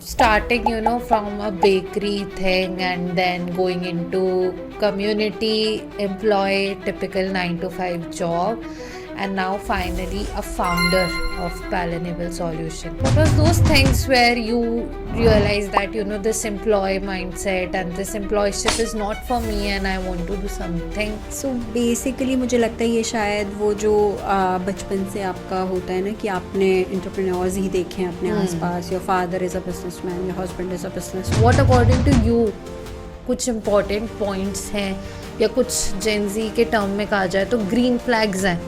starting, from a bakery thing and then going into community employee, typical 9 to 5 job, and now finally a founder of Palanable Solution. What was those things where you realize that, this employee mindset and this employeship is not for me and I want to do something? So basically मुझे लगता है ये शायद वो जो बचपन से आपका होता है ना कि आपने एंटरप्रेन्योर्स ही देखे हैं अपने आसपास. Your father is a businessman, your husband is a business. What according to you कुछ इम्पॉर्टेंट पॉइंट्स हैं या कुछ जेनजी के टर्म में कहा जाए तो ग्रीन फ्लैग्स हैं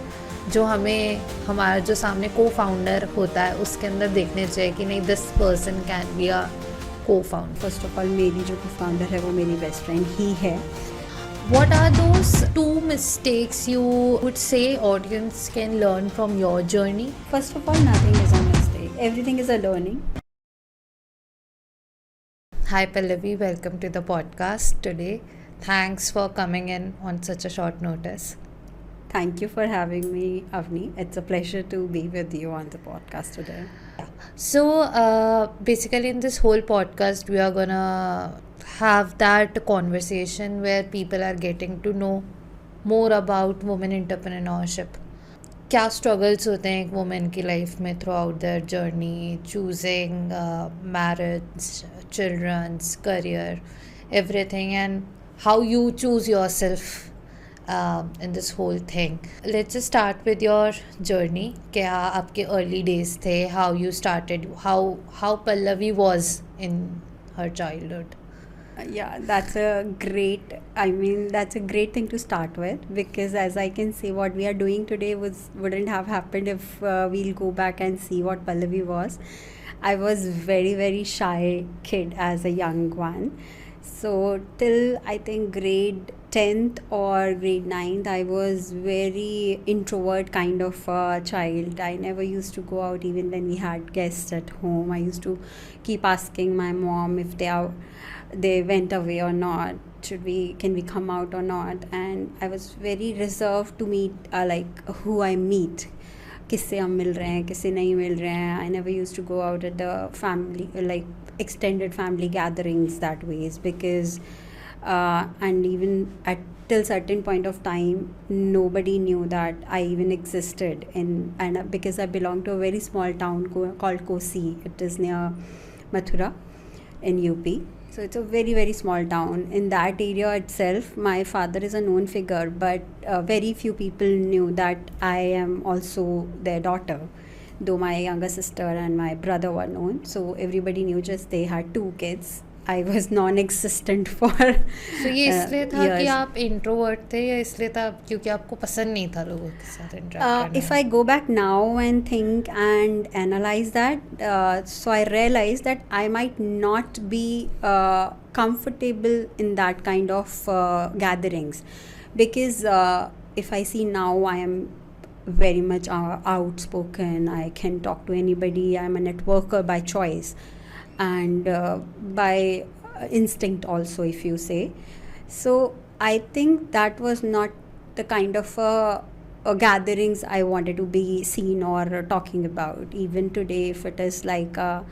जो हमें हमारा जो सामने को फाउंडर होता है उसके अंदर देखने चाहिए कि नहीं, this person can be a को फाउंडर. फर्स्ट ऑफ ऑल मेरी जो को फाउंडर है वो मेरी बेस्ट फ्रेंड ही है. What are those 2 mistakes you would say audience can learn from your journey? First of all nothing is a mistake, everything is a learning. Hi Pallavi, welcome to the podcast today. Thanks for coming in on such a short notice. Thank you for having me, Avni. It's a pleasure to be with you on the podcast today. So basically in this whole podcast we are gonna have that conversation where people are getting to know more about women entrepreneurship. क्या struggles होते हैं एक woman की life में throughout their journey, choosing marriage, children's, career, everything, and how you choose yourself in this whole thing. Let's just start with your journey. क्या आपके early days थे? How you started? How Pallavi was in her childhood? Yeah, that's a great thing to start with, because as I can say, what we are doing today wouldn't have happened if we'll go back and see what Pallavi was. I was very, very shy kid as a young one. So till I think grade 10th or grade 9th, I was very introvert kind of a child. I never used to go out even when we had guests at home. I used to keep asking my mom if they went away or not. Can we come out or not? And I was very reserved to meet like who I meet. किससे हम मिल रहे हैं, किससे नहीं मिल रहे हैं. I never used to go out at the family, like extended family gatherings that ways, because and even at till certain point of time nobody knew that I even existed and because I belong to a very small town called Kosi. It is near Mathura in UP. So it's a very, very small town. In that area itself, my father is a known figure, but very few people knew that I am also their daughter, though my younger sister and my brother were known. So everybody knew just they had 2 kids. I was non-existent for So ये इसलिए था कि years. आप introvert थे या इसलिए था क्योंकि आपको पसंद नहीं था लोगों के साथ interact If I go back now and think and analyze that, so I realize that I might not be comfortable in that kind of gatherings, because if I see now, I am very much outspoken. I can talk to anybody. I'm a networker by choice and by instinct also, if you say. So I think that was not the kind of gatherings I wanted to be seen or talking about. Even today, if it is like a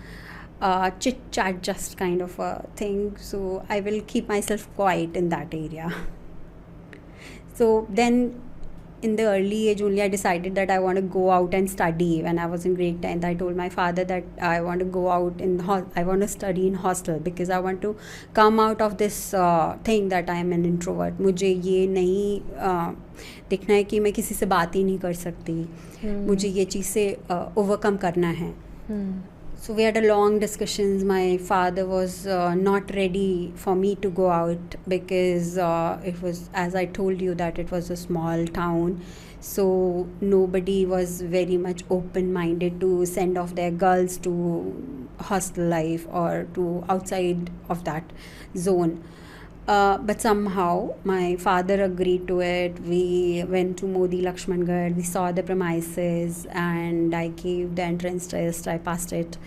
chit chat just kind of a thing, so I will keep myself quiet in that area. So then in the early age only I decided that I want to go out and study. When I was in grade 10th, I told my father that I want to go out I want to study in hostel, because I want to come out of this thing that I am an introvert. मुझे ये नहीं दिखना है कि मैं किसी से बात ही नहीं कर सकती. मुझे ये चीज़ से ओवरकम करना है. So we had a long discussions. My father was not ready for me to go out, because it was, as I told you, that it was a small town. So nobody was very much open-minded to send off their girls to hostel life or to outside of that zone. But somehow my father agreed to it. We went to Modi Lakshmangarh. We saw the premises and I gave the entrance test. I passed it.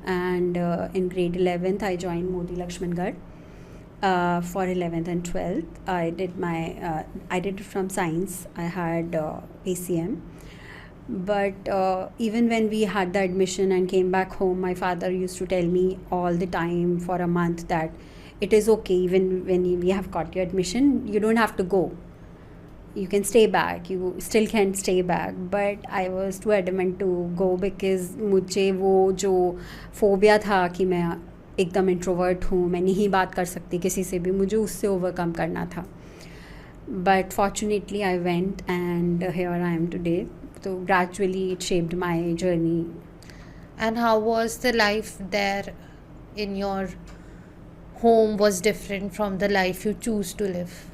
And in grade 11th, I joined Modi Lakshmangarh for 11th and 12th. I did it from science. I had ACM. But even when we had the admission and came back home, my father used to tell me all the time for a month that it is okay, even when we have got your admission, you don't have to go. You can stay back, you still can stay back. But I was too adamant to go because मुझे वो जो phobia था कि मैं एकदम introvert हूँ, मैं नहीं बात कर सकती किसी से भी, मुझे उससे ओवरकम करना था. But fortunately I went, and here I am today. So gradually it shaped my journey. And how was the life there in your home was different from the life you choose to live?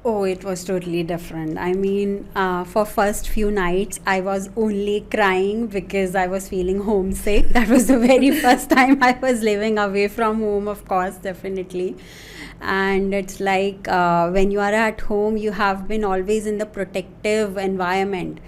Oh, it was totally different. I mean, for first few nights, I was only crying because I was feeling homesick. That was the very first time I was living away from home, of course, definitely. And it's like when you are at home, you have been always in the protective environment.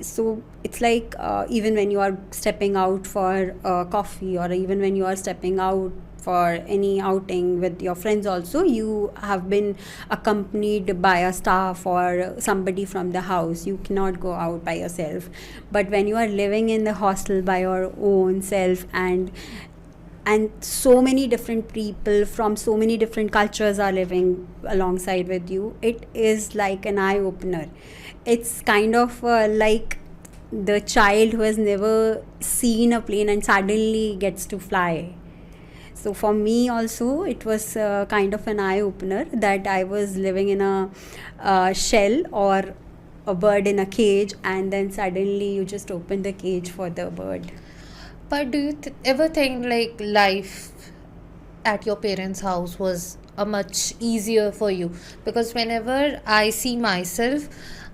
So it's like even when you are stepping out for coffee, or even when you are stepping out for any outing with your friends also, you have been accompanied by a staff or somebody from the house. You cannot go out by yourself. But when you are living in the hostel by your own self, and so many different people from so many different cultures are living alongside with you, it is like an eye opener. It's kind of like the child who has never seen a plane and suddenly gets to fly. So for me also, it was kind of an eye opener that I was living in a shell or a bird in a cage, and then suddenly you just open the cage for the bird. But do you ever think like life at your parents' house was a much easier for you? Because whenever I see myself,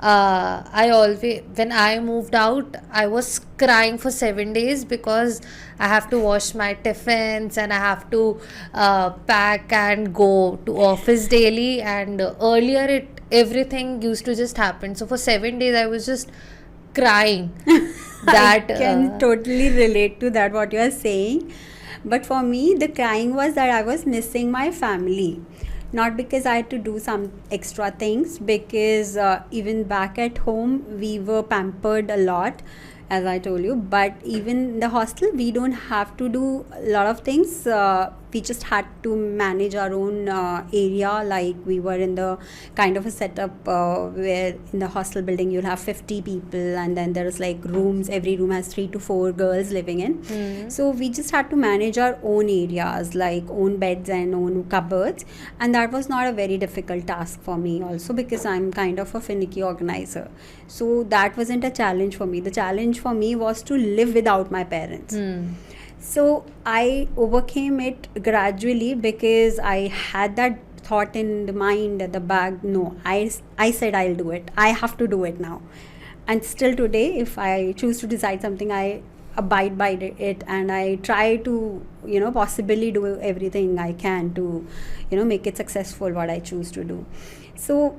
I always, when I moved out, I was crying for 7 days because I have to wash my tiffins and I have to pack and go to office daily. And earlier, everything used to just happen. So for 7 days, I was just crying. That I can totally relate to that, what you are saying. But for me, the crying was that I was missing my family. Not because I had to do some extra things, because even back at home, we were pampered a lot, as I told you. But even in the hostel, we don't have to do a lot of things. We just had to manage our own area. Like we were in the kind of a setup where in the hostel building you'll have 50 people, and then there's like rooms. Every room has 3 to 4 girls living in. So we just had to manage our own areas, like own beds and own cupboards. And that was not a very difficult task for me also, because I'm kind of a finicky organizer. So that wasn't a challenge for me. The challenge for me was to live without my parents. So I overcame it gradually, because I had that thought in the mind at the back. No, I said I'll do it. I have to do it now. And still today, if I choose to decide something, I abide by it, and I try to, possibly do everything I can to, make it successful what I choose to do. So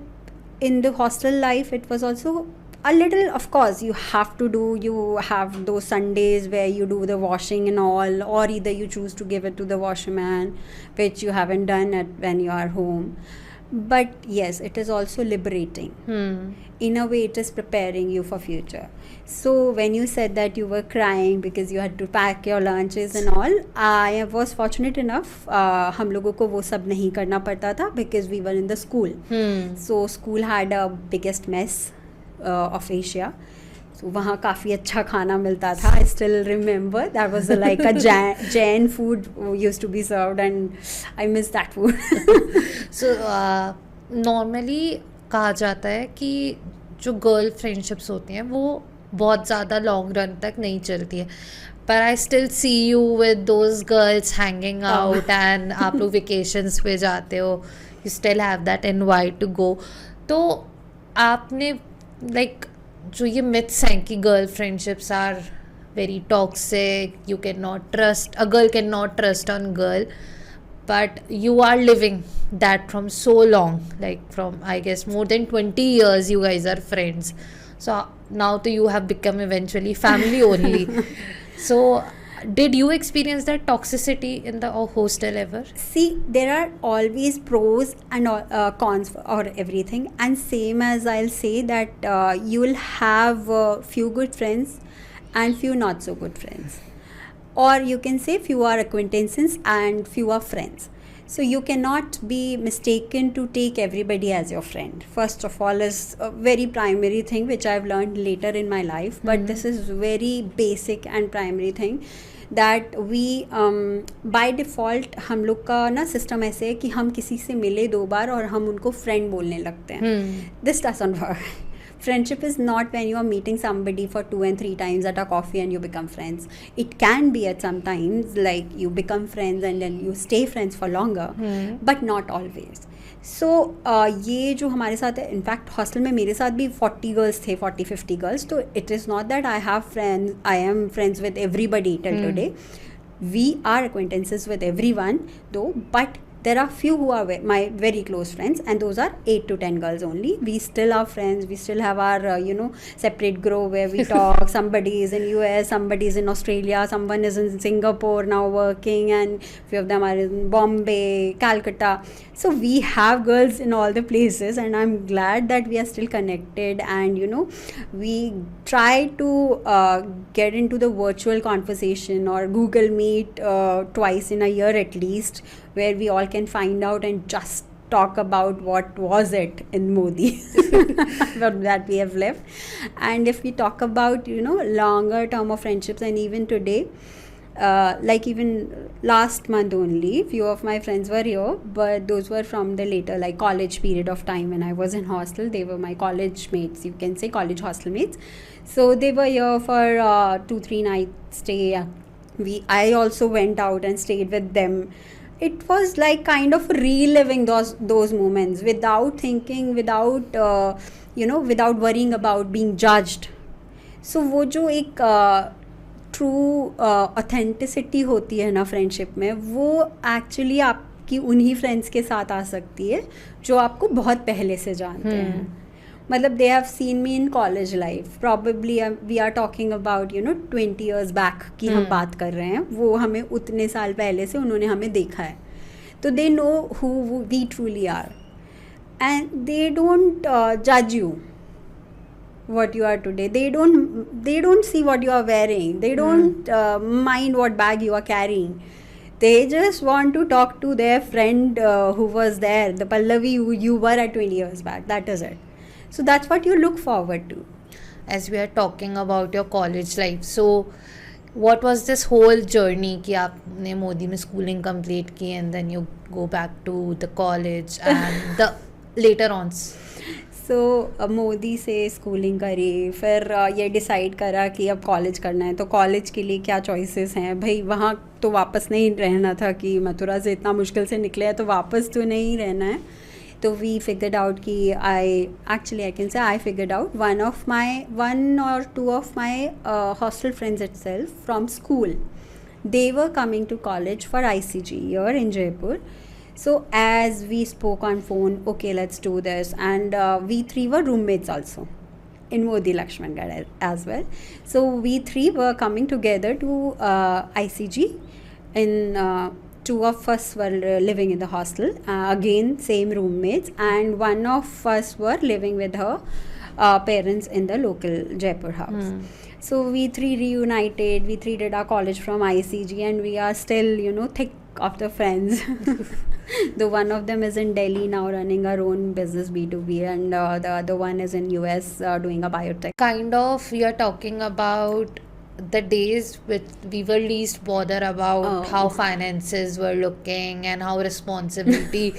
in the hostel life, it was also a little, of course, you have those Sundays where you do the washing and all, or either you choose to give it to the washerman, which you haven't done when you are home. But yes, it is also liberating. In a way, it is preparing you for future. So when you said that you were crying because you had to pack your lunches and all, I was fortunate enough, हम लोगों को वो सब नहीं करना पड़ता था, because we were in the school. So school had a biggest mess of Asia. So वहाँ काफ़ी अच्छा खाना मिलता था. I still remember that was like a Jain food used to be served, and I miss that food. So normally कहा जाता है कि जो गर्ल फ्रेंडशिप्स होती हैं वो बहुत ज़्यादा लॉन्ग रन तक नहीं चलती है. पर I still see you with those girls hanging out, and आप लोग वेकेशंस पे जाते हो, you still have that invite to go. तो आपने लाइक जो ये मिथ्स हैं कि girl friendships are very toxic, you can not trust, a girl can not trust on girl, but you are living that from so long, like from I guess more than 20 years you guys are friends. So now you have become eventually family only. So Did you experience that toxicity in the hostel ever? See, there are always pros and cons or everything, and same as I'll say that you will have few good friends and few not so good friends, or you can say few are acquaintances and few are friends. So you cannot be mistaken to take everybody as your friend. First of all is a very primary thing which I've learned later in my life, but this is very basic and primary thing that we by default हम लोग का ना system ऐसे है कि हम किसी से मिले 2 बार और हम उनको फ्रेंड बोलने लगते हैं. This doesn't work. Friendship is not when you are meeting somebody for 2 and 3 times at a coffee and you become friends. It can be at some times like you become friends and then you stay friends for longer, but not always. So ये जो हमारे साथ है, in fact hostel में मेरे साथ भी 40 girls थे, 40-50 गर्ल्स. तो it is not that I have friends, I am friends with everybody till today. We are acquaintances with everyone though, but there are few who are my very close friends, and those are 8 to 10 girls only. We still are friends. We still have our separate group where we talk. Somebody is in US, somebody is in Australia, someone is in Singapore now working, and few of them are in Bombay, Calcutta. So we have girls in all the places, and I'm glad that we are still connected. And we try to get into the virtual conversation or Google Meet twice in a year at least, where we all can find out and just talk about what was it in Modi that we have left. And if we talk about longer term of friendships, and even today, like even last month only, few of my friends were here, but those were from the later like college period of time when I was in hostel. They were my college mates, you can say college hostel mates. So they were here for 2-3 nights stay. I also went out and stayed with them. It was like kind of reliving those moments without thinking, without without worrying about being judged. So वो जो एक true authenticity होती है ना friendship में, वो actually आपकी उन्हीं फ्रेंड्स के साथ आ सकती है जो आपको बहुत पहले से जानते हैं. मतलब they have seen me in college life, probably we are talking about 20 years back की हम बात कर रहे हैं. वो हमें उतने साल पहले से उन्होंने हमें देखा है, तो they know who we truly are, and they don't जज you what you are today. They don't see what you are wearing. They don't mind what bag you are carrying. They just want to talk to their friend who was there, the Pallavi who you were at 20 years back. That is it. So that's what you look forward to. As we are talking about your college life, so what was this whole journey कि आपने मोदी में schooling complete की and then you go back to the college and the later on? सो मोदी से schooling करी, फिर ये decide करा कि अब कॉलेज करना है. तो कॉलेज के लिए क्या चॉइसेस हैं भाई, वहाँ तो वापस नहीं रहना था कि मथुरा से इतना मुश्किल से निकले हैं तो वापस तो नहीं रहना है. तो वी फिगर्ड आउट कि I can say I figured out one or two of my hostel friends itself from school, they were coming to college for ICG here in Jaipur. So as we spoke on phone, okay, let's do this, and we three were roommates also in Modi Lakshmangad as well. So we three were coming together to ICG. Two of us were living in the hostel, again same roommates, and one of us were living with her parents in the local Jaipur house. So we three reunited, we three did our college from ICG, and we are still thick of the friends. The one of them is in Delhi now running her own business B2B, and the other one is in US doing a biotech. Kind of, we are talking about the days which we were least bothered about how finances were looking and how responsibility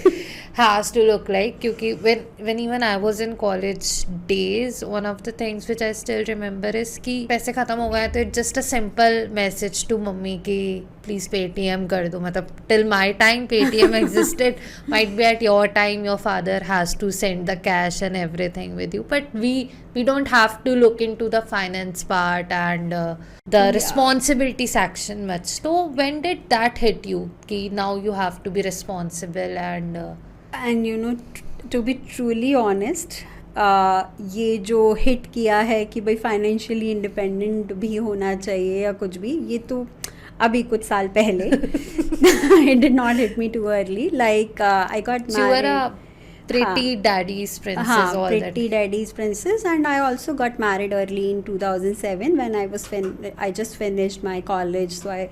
has to look like. Because when even I was in college days, one of the things which I still remember is कि पैसे खत्म हो गए तो it's just a simple message to mummy कि please Paytm कर दो. मतलब till my time Paytm existed, might be at your time your father has to send the cash and everything with you, but we don't have to look into the finance part and the responsibility section much. So when did that hit you कि now you have to be responsible and to be truly honest, ये जो hit किया है कि भाई financially independent भी होना चाहिए या कुछ भी, ये तो अभी कुछ साल पहले. It did not hit me too early. Like I got So you were married. a pretty daddy's princess, हाँ, all that. pretty daddy's princess, and I also got married early in 2007 when I just finished my college, so I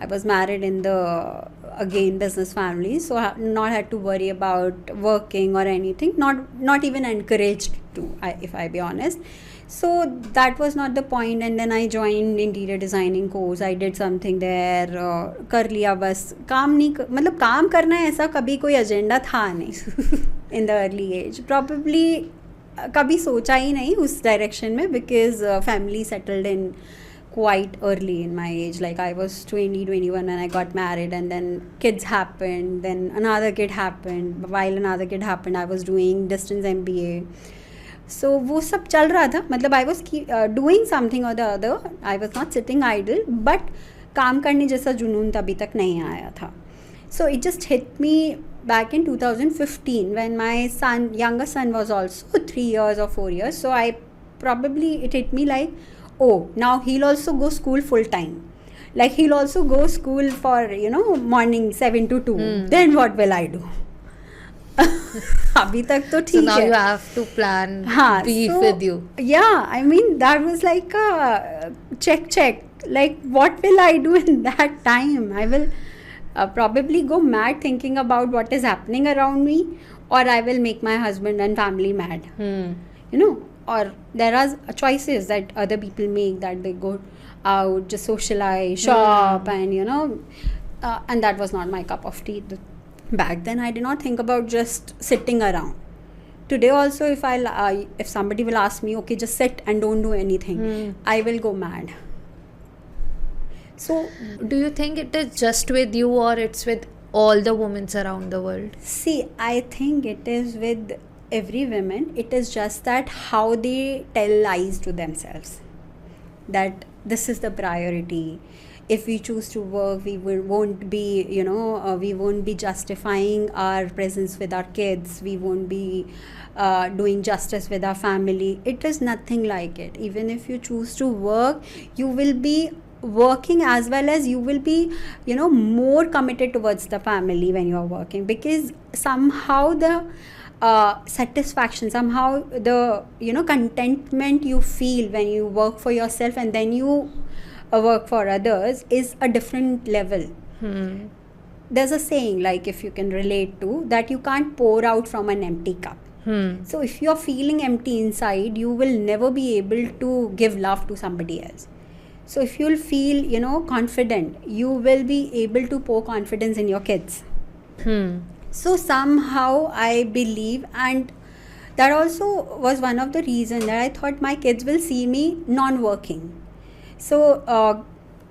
was married in the again business family, so I not had to worry about working or anything, not even encouraged to, if I be honest. So that was not the point, and then I joined interior designing course. I did something there, कर लिया बस. काम नहीं मतलब काम करना है ऐसा कभी कोई एजेंडा था नहीं in the early age. Probably कभी सोचा ही नहीं उस डायरेक्शन में, because family settled in quite early in my age. Like I was 21 when I got married, and then kids happened, then another kid happened. While another kid happened, I was doing distance MBA. So वो सब चल रहा था, मतलब I was doing something or the other. I was not sitting idle, but काम करने जैसा जुनून तभी तक नहीं आया था. So it just hit me back in 2015 when my younger son was also 3 years or 4 years. So it hit me like, oh, now he'll also go school full time. Like he'll also go school for, morning 7 to 2. Then what will I do? अभी तक तो ठीक है. So now you have to plan beef with you. Yeah, I mean that was like a check. Like what will I do in that time? I will probably go mad thinking about what is happening around me, or I will make my husband and family mad. Or there are choices that other people make, that they go out, just socialize, shop, and and that was not my cup of tea. Back then I did not think about just sitting around. Today also, if somebody will ask me, okay, just sit and don't do anything, I will go mad. So do you think it is just with you, or it's with all the women around the world? See, I think it is with every woman. It is just that how they tell lies to themselves, that this is the priority. If we choose to work, we won't be, we won't be justifying our presence with our kids. We won't be doing justice with our family. It is nothing like it. Even if you choose to work, you will be working as well as you will be, more committed towards the family when you are working, because somehow the satisfaction, somehow the, contentment you feel when you work for yourself and then you work for others is a different level. There's a saying, like, if you can relate to that, you can't pour out from an empty cup. So if you're feeling empty inside, you will never be able to give love to somebody else. So if you'll feel, confident, you will be able to pour confidence in your kids. So somehow I believe, and that also was one of the reasons that I thought my kids will see me non-working. So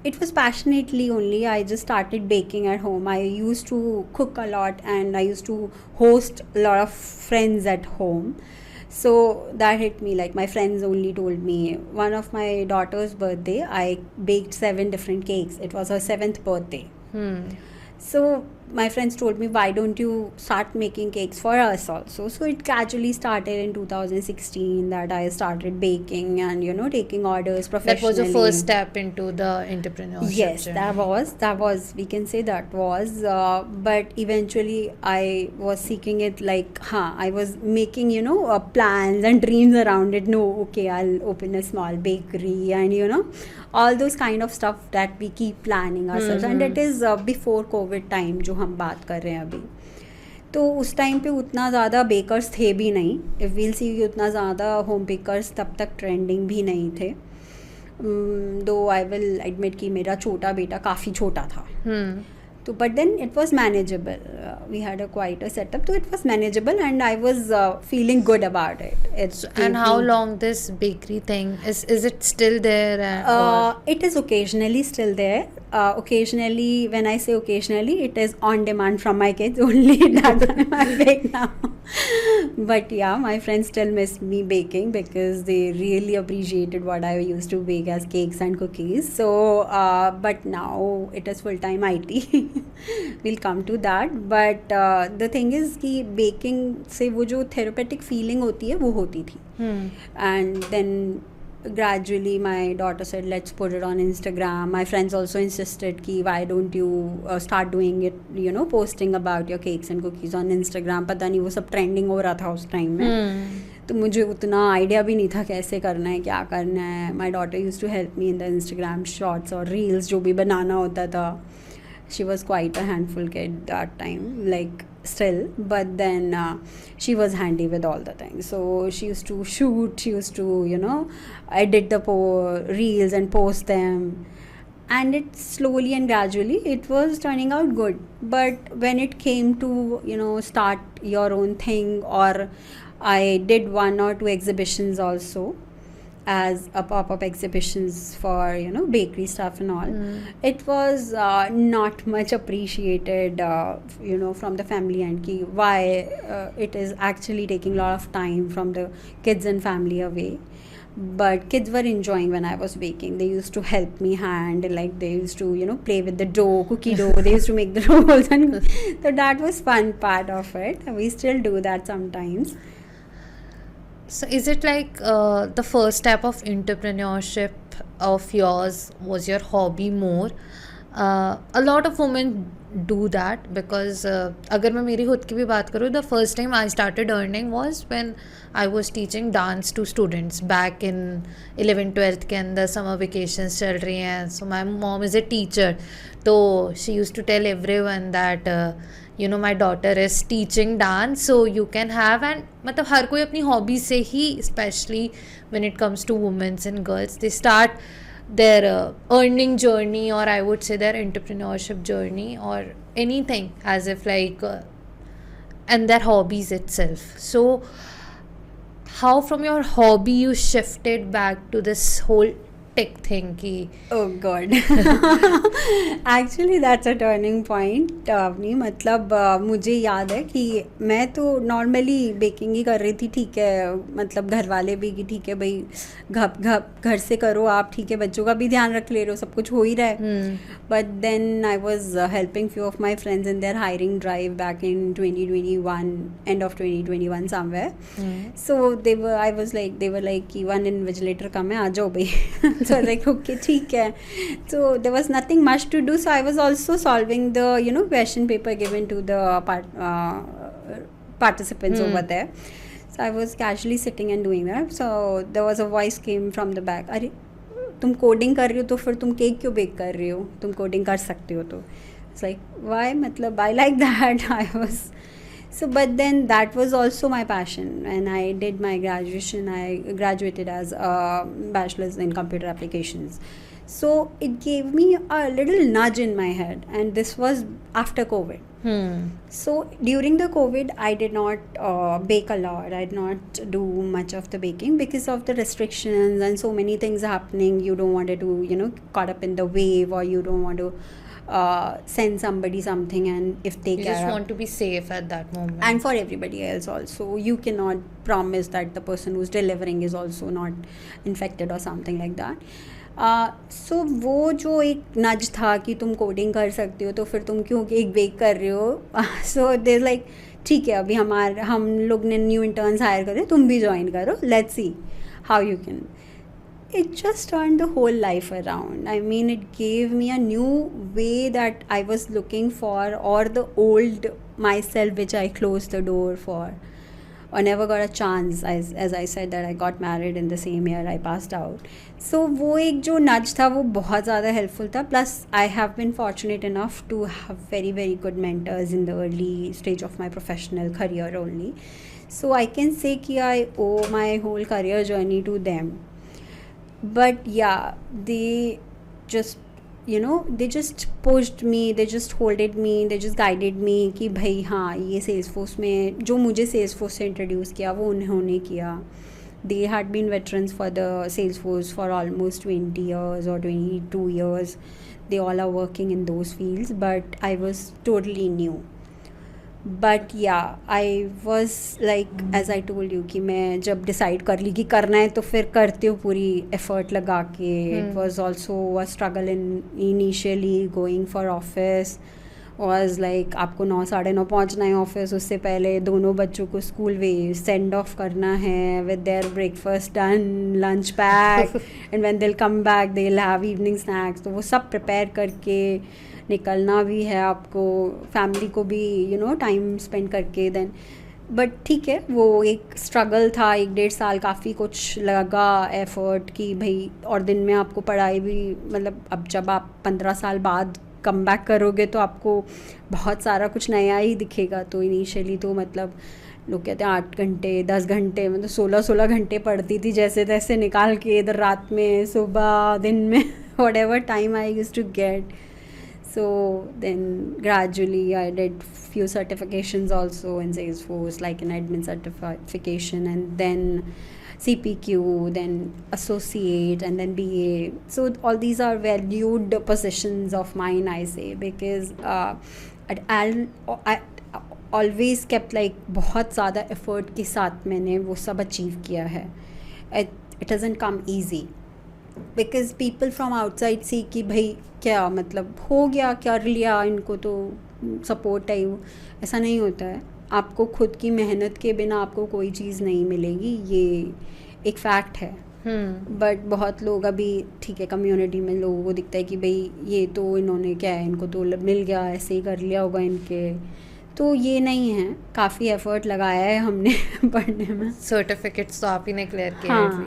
it was passionately only. I just started baking at home. I used to cook a lot, and I used to host a lot of friends at home. So that hit me. Like, my friends only told me, one of my daughter's birthday, I baked 7 different cakes. It was her 7th birthday. So my friends told me, why don't you start making cakes for us also? So it gradually started in 2016 that I started baking and, taking orders professionally. That was the first step into the entrepreneurship. Yes, journey. that was, we can say that was, but eventually I was seeking it, like, I was making, plans and dreams around it. No, okay, I'll open a small bakery and, all those kind of stuff that we keep planning ourselves. And it is before COVID time जो हम बात कर रहे हैं अभी. तो उस time पे उतना ज़्यादा बेकर्स थे भी नहीं. इफ़ वील सी उतना ज़्यादा होम बेकर्स तब तक ट्रेंडिंग भी नहीं थे. दो आई विल एडमिट कि मेरा छोटा बेटा काफ़ी छोटा था. तो but then it was manageable. We had quite a setup, so it was manageable, and I was feeling good about it. And how long this bakery thing is it still there? It is occasionally still there. Occasionally, when I say occasionally, it is on demand from my kids only. That time I bake now. But yeah, my friends still miss me baking because they really appreciated what I used to bake as cakes and cookies. So, but now it is full-time IT. We'll come to that. But the thing is कि baking से वो जो therapeutic feeling होती है वो होती थी. And then gradually my daughter said, let's put it on Instagram. My friends also insisted ki why don't you start doing it, you know, posting about your cakes and cookies on Instagram. पता नहीं वो सब trending हो रहा था उस time में, तो मुझे उतना आइडिया भी नहीं था कैसे करना है, क्या करना है. My daughter use to help me in the Instagram shorts और रील्स जो भी बनाना होता था. She was quite a handful kid that time, like still, but then she was handy with all the things, so she used to shoot, she used to, you know, edit the reels and post them, and it slowly and gradually it was turning out good. But when it came to, you know, start your own thing, or I did 1 or 2 exhibitions also as a pop-up exhibitions for, you know, bakery stuff and all. It was not much appreciated, you know, from the family end ki why it is actually taking a lot of time from the kids and family away. But kids were enjoying when I was baking. They used to help me hand, like they used to, you know, play with the dough, cookie dough. They used to make the rolls, and so that was fun part of it. We still do that sometimes. So is it like the first step of entrepreneurship of yours was your hobby more? A lot of women do that because अगर मैं मेरी खुद की भी बात करूँ, the first time I started earning was when I was teaching dance to students back in 11th-12th के अंदर summer vacations चल रही हैं. So my mom is a teacher, तो she used to tell everyone that you know, my daughter is teaching dance, so you can have, and मतलब हर कोई अपनी hobby से ही, especially when it comes to women and girls, they start their earning journey, or I would say their entrepreneurship journey, or anything as if like and their hobbies itself. So how from your hobby you shifted back to this whole tech thing ki oh god actually that's a turning point. नहीं मतलब मुझे याद है कि मैं तो normally baking ही कर रही थी, ठीक है, मतलब घर वाले भी कि ठीक है भाई घर से करो आप, ठीक है, बच्चों का भी ध्यान रख ले रहे हो, सब कुछ हो ही रहा है. But then I was helping few of my friends in their hiring drive back in 2021, end of 2021 somewhere. So I was like, they were like कि one invigilator कम है, आ जाओ भाई. So I was like, okay, ठीक है. So there was nothing much to do, so I was also solving the, you know, question paper given to the participants over there. So I was casually sitting and doing that. So there was a voice came from the back, अरे तुम coding कर रही हो तो फिर तुम cake क्यों bake कर रही हो, तुम कोडिंग कर सकते हो. तो it's like, why, मतलब I like that. I was so, but then that was also my passion. When I did my graduation, I graduated as a bachelor's in computer applications. So it gave me a little nudge in my head, and this was after COVID. So during the COVID, I did not bake a lot. I did not do much of the baking because of the restrictions and so many things happening. You don't want to, you know, caught up in the wave, or you don't want to send somebody something, and if they you just want to be safe at that moment. And for everybody else also, you cannot promise that the person who's delivering is also not infected or something like that. So वो जो एक नज था कि तुम coding कर सकते हो तो फिर तुम क्यों एक बेक कर रहे हो. सो देयर लाइक, ठीक है, अभी हम लोग ने न्यू इंटर्न्स हायर करे, तुम भी ज्वाइन करो, let's see how you can. It just turned the whole life around. I mean, it gave me a new way that I was looking for, or the old myself which I closed the door for, or never got a chance. As I said that I got married in the same year I passed out. So वो एक जो nudge था वो बहुत ज़्यादा helpful था. Plus I have been fortunate enough to have very very good mentors in the early stage of my professional career only. So I can say कि I owe my whole career journey to them. But yeah, they just, you know, they just pushed me, they just holded me, they just guided me कि भाई हाँ, ये Salesforce में जो मुझे Salesforce से introduce किया वो उन्होंने किया. They had been veterans for the Salesforce for almost 20 years or 22 years. They all are working in those fields, but I was totally new. But yeah, I was like, as I told you कि मैं जब decide कर ली कि करना है तो फिर करते हो पूरी effort लगा के. It was also a struggle in initially going for office, was like आपको 9 साढ़े 9 पहुंचना है ऑफिस, उससे पहले दोनों बच्चों को स्कूल वे सेंड ऑफ करना है with their breakfast done, lunch pack, and when they will come back they will have evening snacks. तो वो सब प्रिपेयर करके निकलना भी है आपको, फैमिली को भी टाइम स्पेंड करके देन. बट ठीक है, वो एक स्ट्रगल था 1-1.5 साल, काफ़ी कुछ लगा एफर्ट कि भाई, और दिन में आपको पढ़ाई भी, मतलब अब जब आप 15 साल बाद कम बैक करोगे तो आपको बहुत सारा कुछ नया ही दिखेगा. तो इनिशियली तो मतलब लोग कहते हैं 8 घंटे 10 घंटे, मतलब 16 घंटे पढ़ती थी जैसे तैसे निकाल के, इधर रात में, सुबह, दिन में, whatever time I used to get. So then gradually I did few certifications also in Salesforce, like an admin certification, and then CPQ, then associate, and then BA. So all these are valued positions of mine, I say, because I always kept like बहुत ज़्यादा effort के साथ मैंने वो सब achieve किया है. It doesn't come easy. Because people from outside see कि भाई क्या मतलब हो गया, कर लिया, इनको तो सपोर्ट है. वो ऐसा नहीं होता है. आपको खुद की मेहनत के बिना आपको कोई चीज़ नहीं मिलेगी, ये एक फैक्ट है. बट बहुत लोग अभी, ठीक है, कम्युनिटी में लोगों को दिखता है कि भाई ये तो इन्होंने क्या है, इनको तो मिल गया, ऐसे ही कर लिया होगा इनके. तो ये नहीं है, काफ़ी एफर्ट लगाया है हमने पढ़ने में. सर्टिफिकेट्स तो आप ही ने क्लियर किए. हाँ.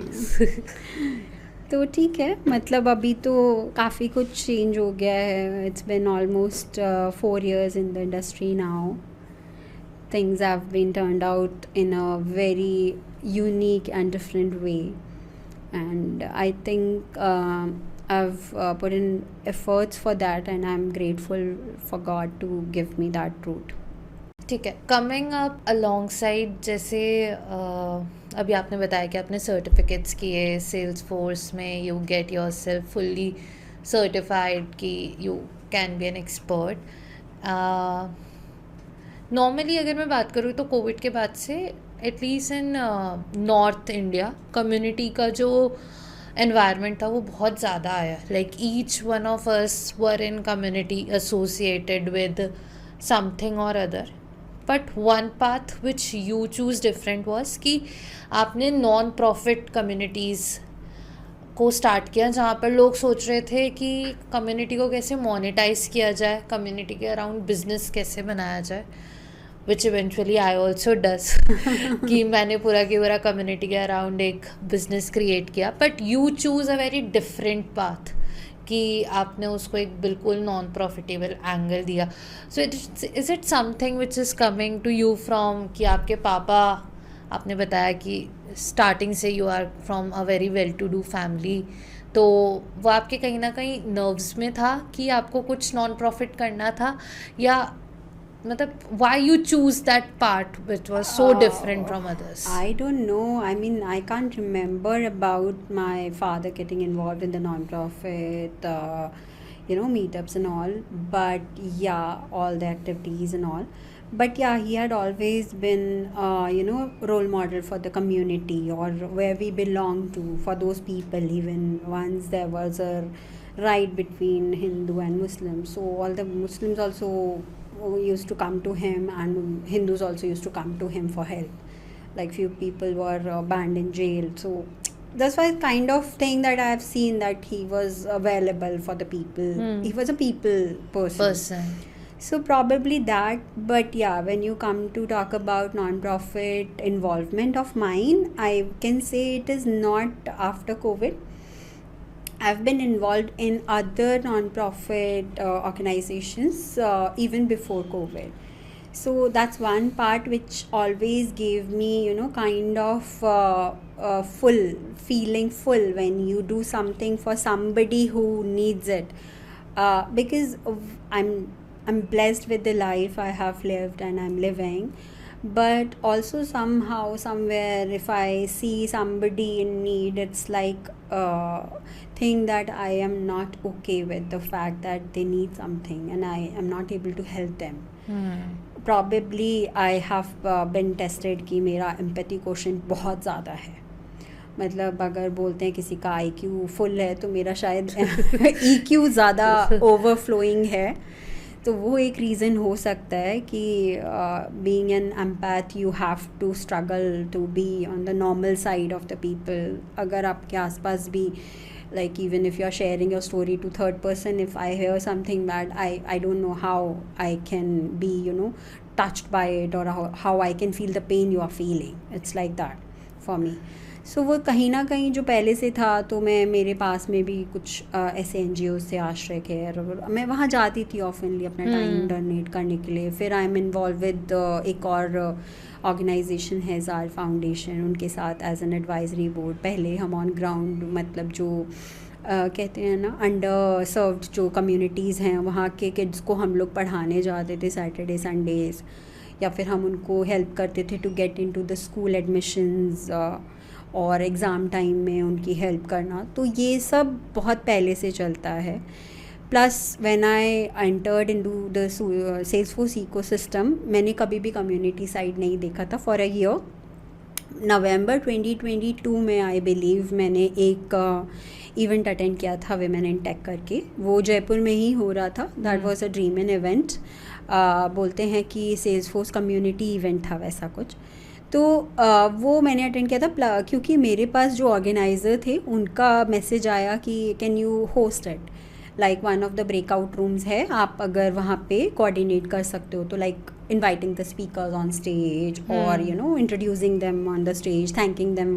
तो ठीक है, मतलब अभी तो काफ़ी कुछ चेंज हो गया है. It's been almost 4 years in the industry now. Things have been turned out in a very unique and different way, and I think I've put in efforts for that, and I'm grateful for God to give me that route. ठीक है. Coming up along side, जैसे अभी आपने बताया कि आपने certificates किए Salesforce में, you get yourself fully certified कि you can be an expert. Normally अगर मैं बात करूँ तो कोविड के बाद से at least in North India community का जो एनवायरनमेंट था वो बहुत ज़्यादा आया. Like each one of us were in community associated with something और other. But one path which you choose different was कि आपने नॉन प्रॉफिट कम्युनिटीज़ को स्टार्ट किया, जहाँ पर लोग सोच रहे थे कि कम्युनिटी को कैसे मोनेटाइज किया जाए, कम्युनिटी के अराउंड बिजनेस कैसे बनाया जाए, which eventually I also does कि मैंने पूरा की पूरा कम्युनिटी के अराउंड एक बिजनेस क्रिएट किया. But you choose a very different path कि आपने उसको एक बिल्कुल नॉन प्रॉफिटेबल एंगल दिया. So is it something which is coming to you from कि आपके पापा, आपने बताया कि स्टार्टिंग से you are from a very well to do family, तो वो आपके कहीं ना कहीं नर्व्स में था कि आपको कुछ नॉन प्रॉफिट करना था, या मतलब why you choose that part which was so different from others? I don't know. I mean, I can't remember about my father getting involved in the non-profit, meetups and all. But yeah, all the activities and all. But yeah, he had always been, role model for the community or where we belong to, for those people. Even once there was a riot between Hindu and Muslim, so all the Muslims also used to come to him, and Hindus also used to come to him for help. Like few people were banned in jail, so that's why kind of thing that I have seen that he was available for the people. He was a people person. So probably that. But yeah, when you come to talk about non-profit involvement of mine, I can say it is not after COVID. I've been involved in other non-profit organizations even before COVID. So that's one part which always gave me, kind of full when you do something for somebody who needs it. Because I'm blessed with the life I have lived and I'm living. But also somehow, somewhere, if I see somebody in need, it's like thing that I am not okay with the fact that they need something and I am not able to help them. Probably I have been tested कि मेरा empathy quotient बहुत ज़्यादा है. मतलब अगर बोलते हैं किसी का IQ फुल है तो मेरा शायद EQ ज़्यादा overflowing है. तो वो एक रीज़न हो सकता है कि being an empath you have to struggle to be on the normal side of the people. अगर आपके आसपास भी like even if you're sharing your story to third person, if I hear something bad, I don't know how I can be, you know, touched by it, or how I can feel the pain you are feeling. It's like that for me. So वो कहीं ना कहीं जो पहले से था, तो मैं मेरे पास में भी कुछ ऐसे NGO से आश्रय केयर, और मैं वहाँ जाती थी ऑफनली अपना टाइम डोनेट करने के लिए. फिर आई एम इन्वॉल्व विद एक और ऑर्गेनाइजेशन है जार फाउंडेशन, उनके साथ एज एन एडवाइजरी बोर्ड. पहले हम ऑन ग्राउंड मतलब जो कहते हैं ना अंडर सर्व्ड जो कम्युनिटीज़ हैं वहाँ के किड्स को हम लोग पढ़ाने जाते थे सैटरडे संडेज़, या फिर हम उनको हेल्प करते थे to get into the school admissions, और एग्ज़ाम टाइम में उनकी हेल्प करना. तो ये सब बहुत पहले से चलता है. Plus when I entered into the Salesforce ecosystem, मैंने कभी भी कम्युनिटी साइड नहीं देखा था फॉर अ ईयर. नवंबर 2022 में आई बिलीव मैंने एक इवेंट अटेंड किया था विमेन इन टेक करके. वो जयपुर में ही हो रहा था. That was a dream in event. बोलते हैं कि सेल्सफोर्स कम्युनिटी इवेंट था वैसा कुछ. तो वो मैंने अटेंड किया था क्योंकि मेरे पास जो ऑर्गेनाइज़र थे उनका मैसेज आया कि can you host it, like one of the breakout rooms है, आप अगर वहाँ पे कोऑर्डिनेट कर सकते हो. तो like inviting the speakers on stage, or you know, introducing them on the stage, thanking them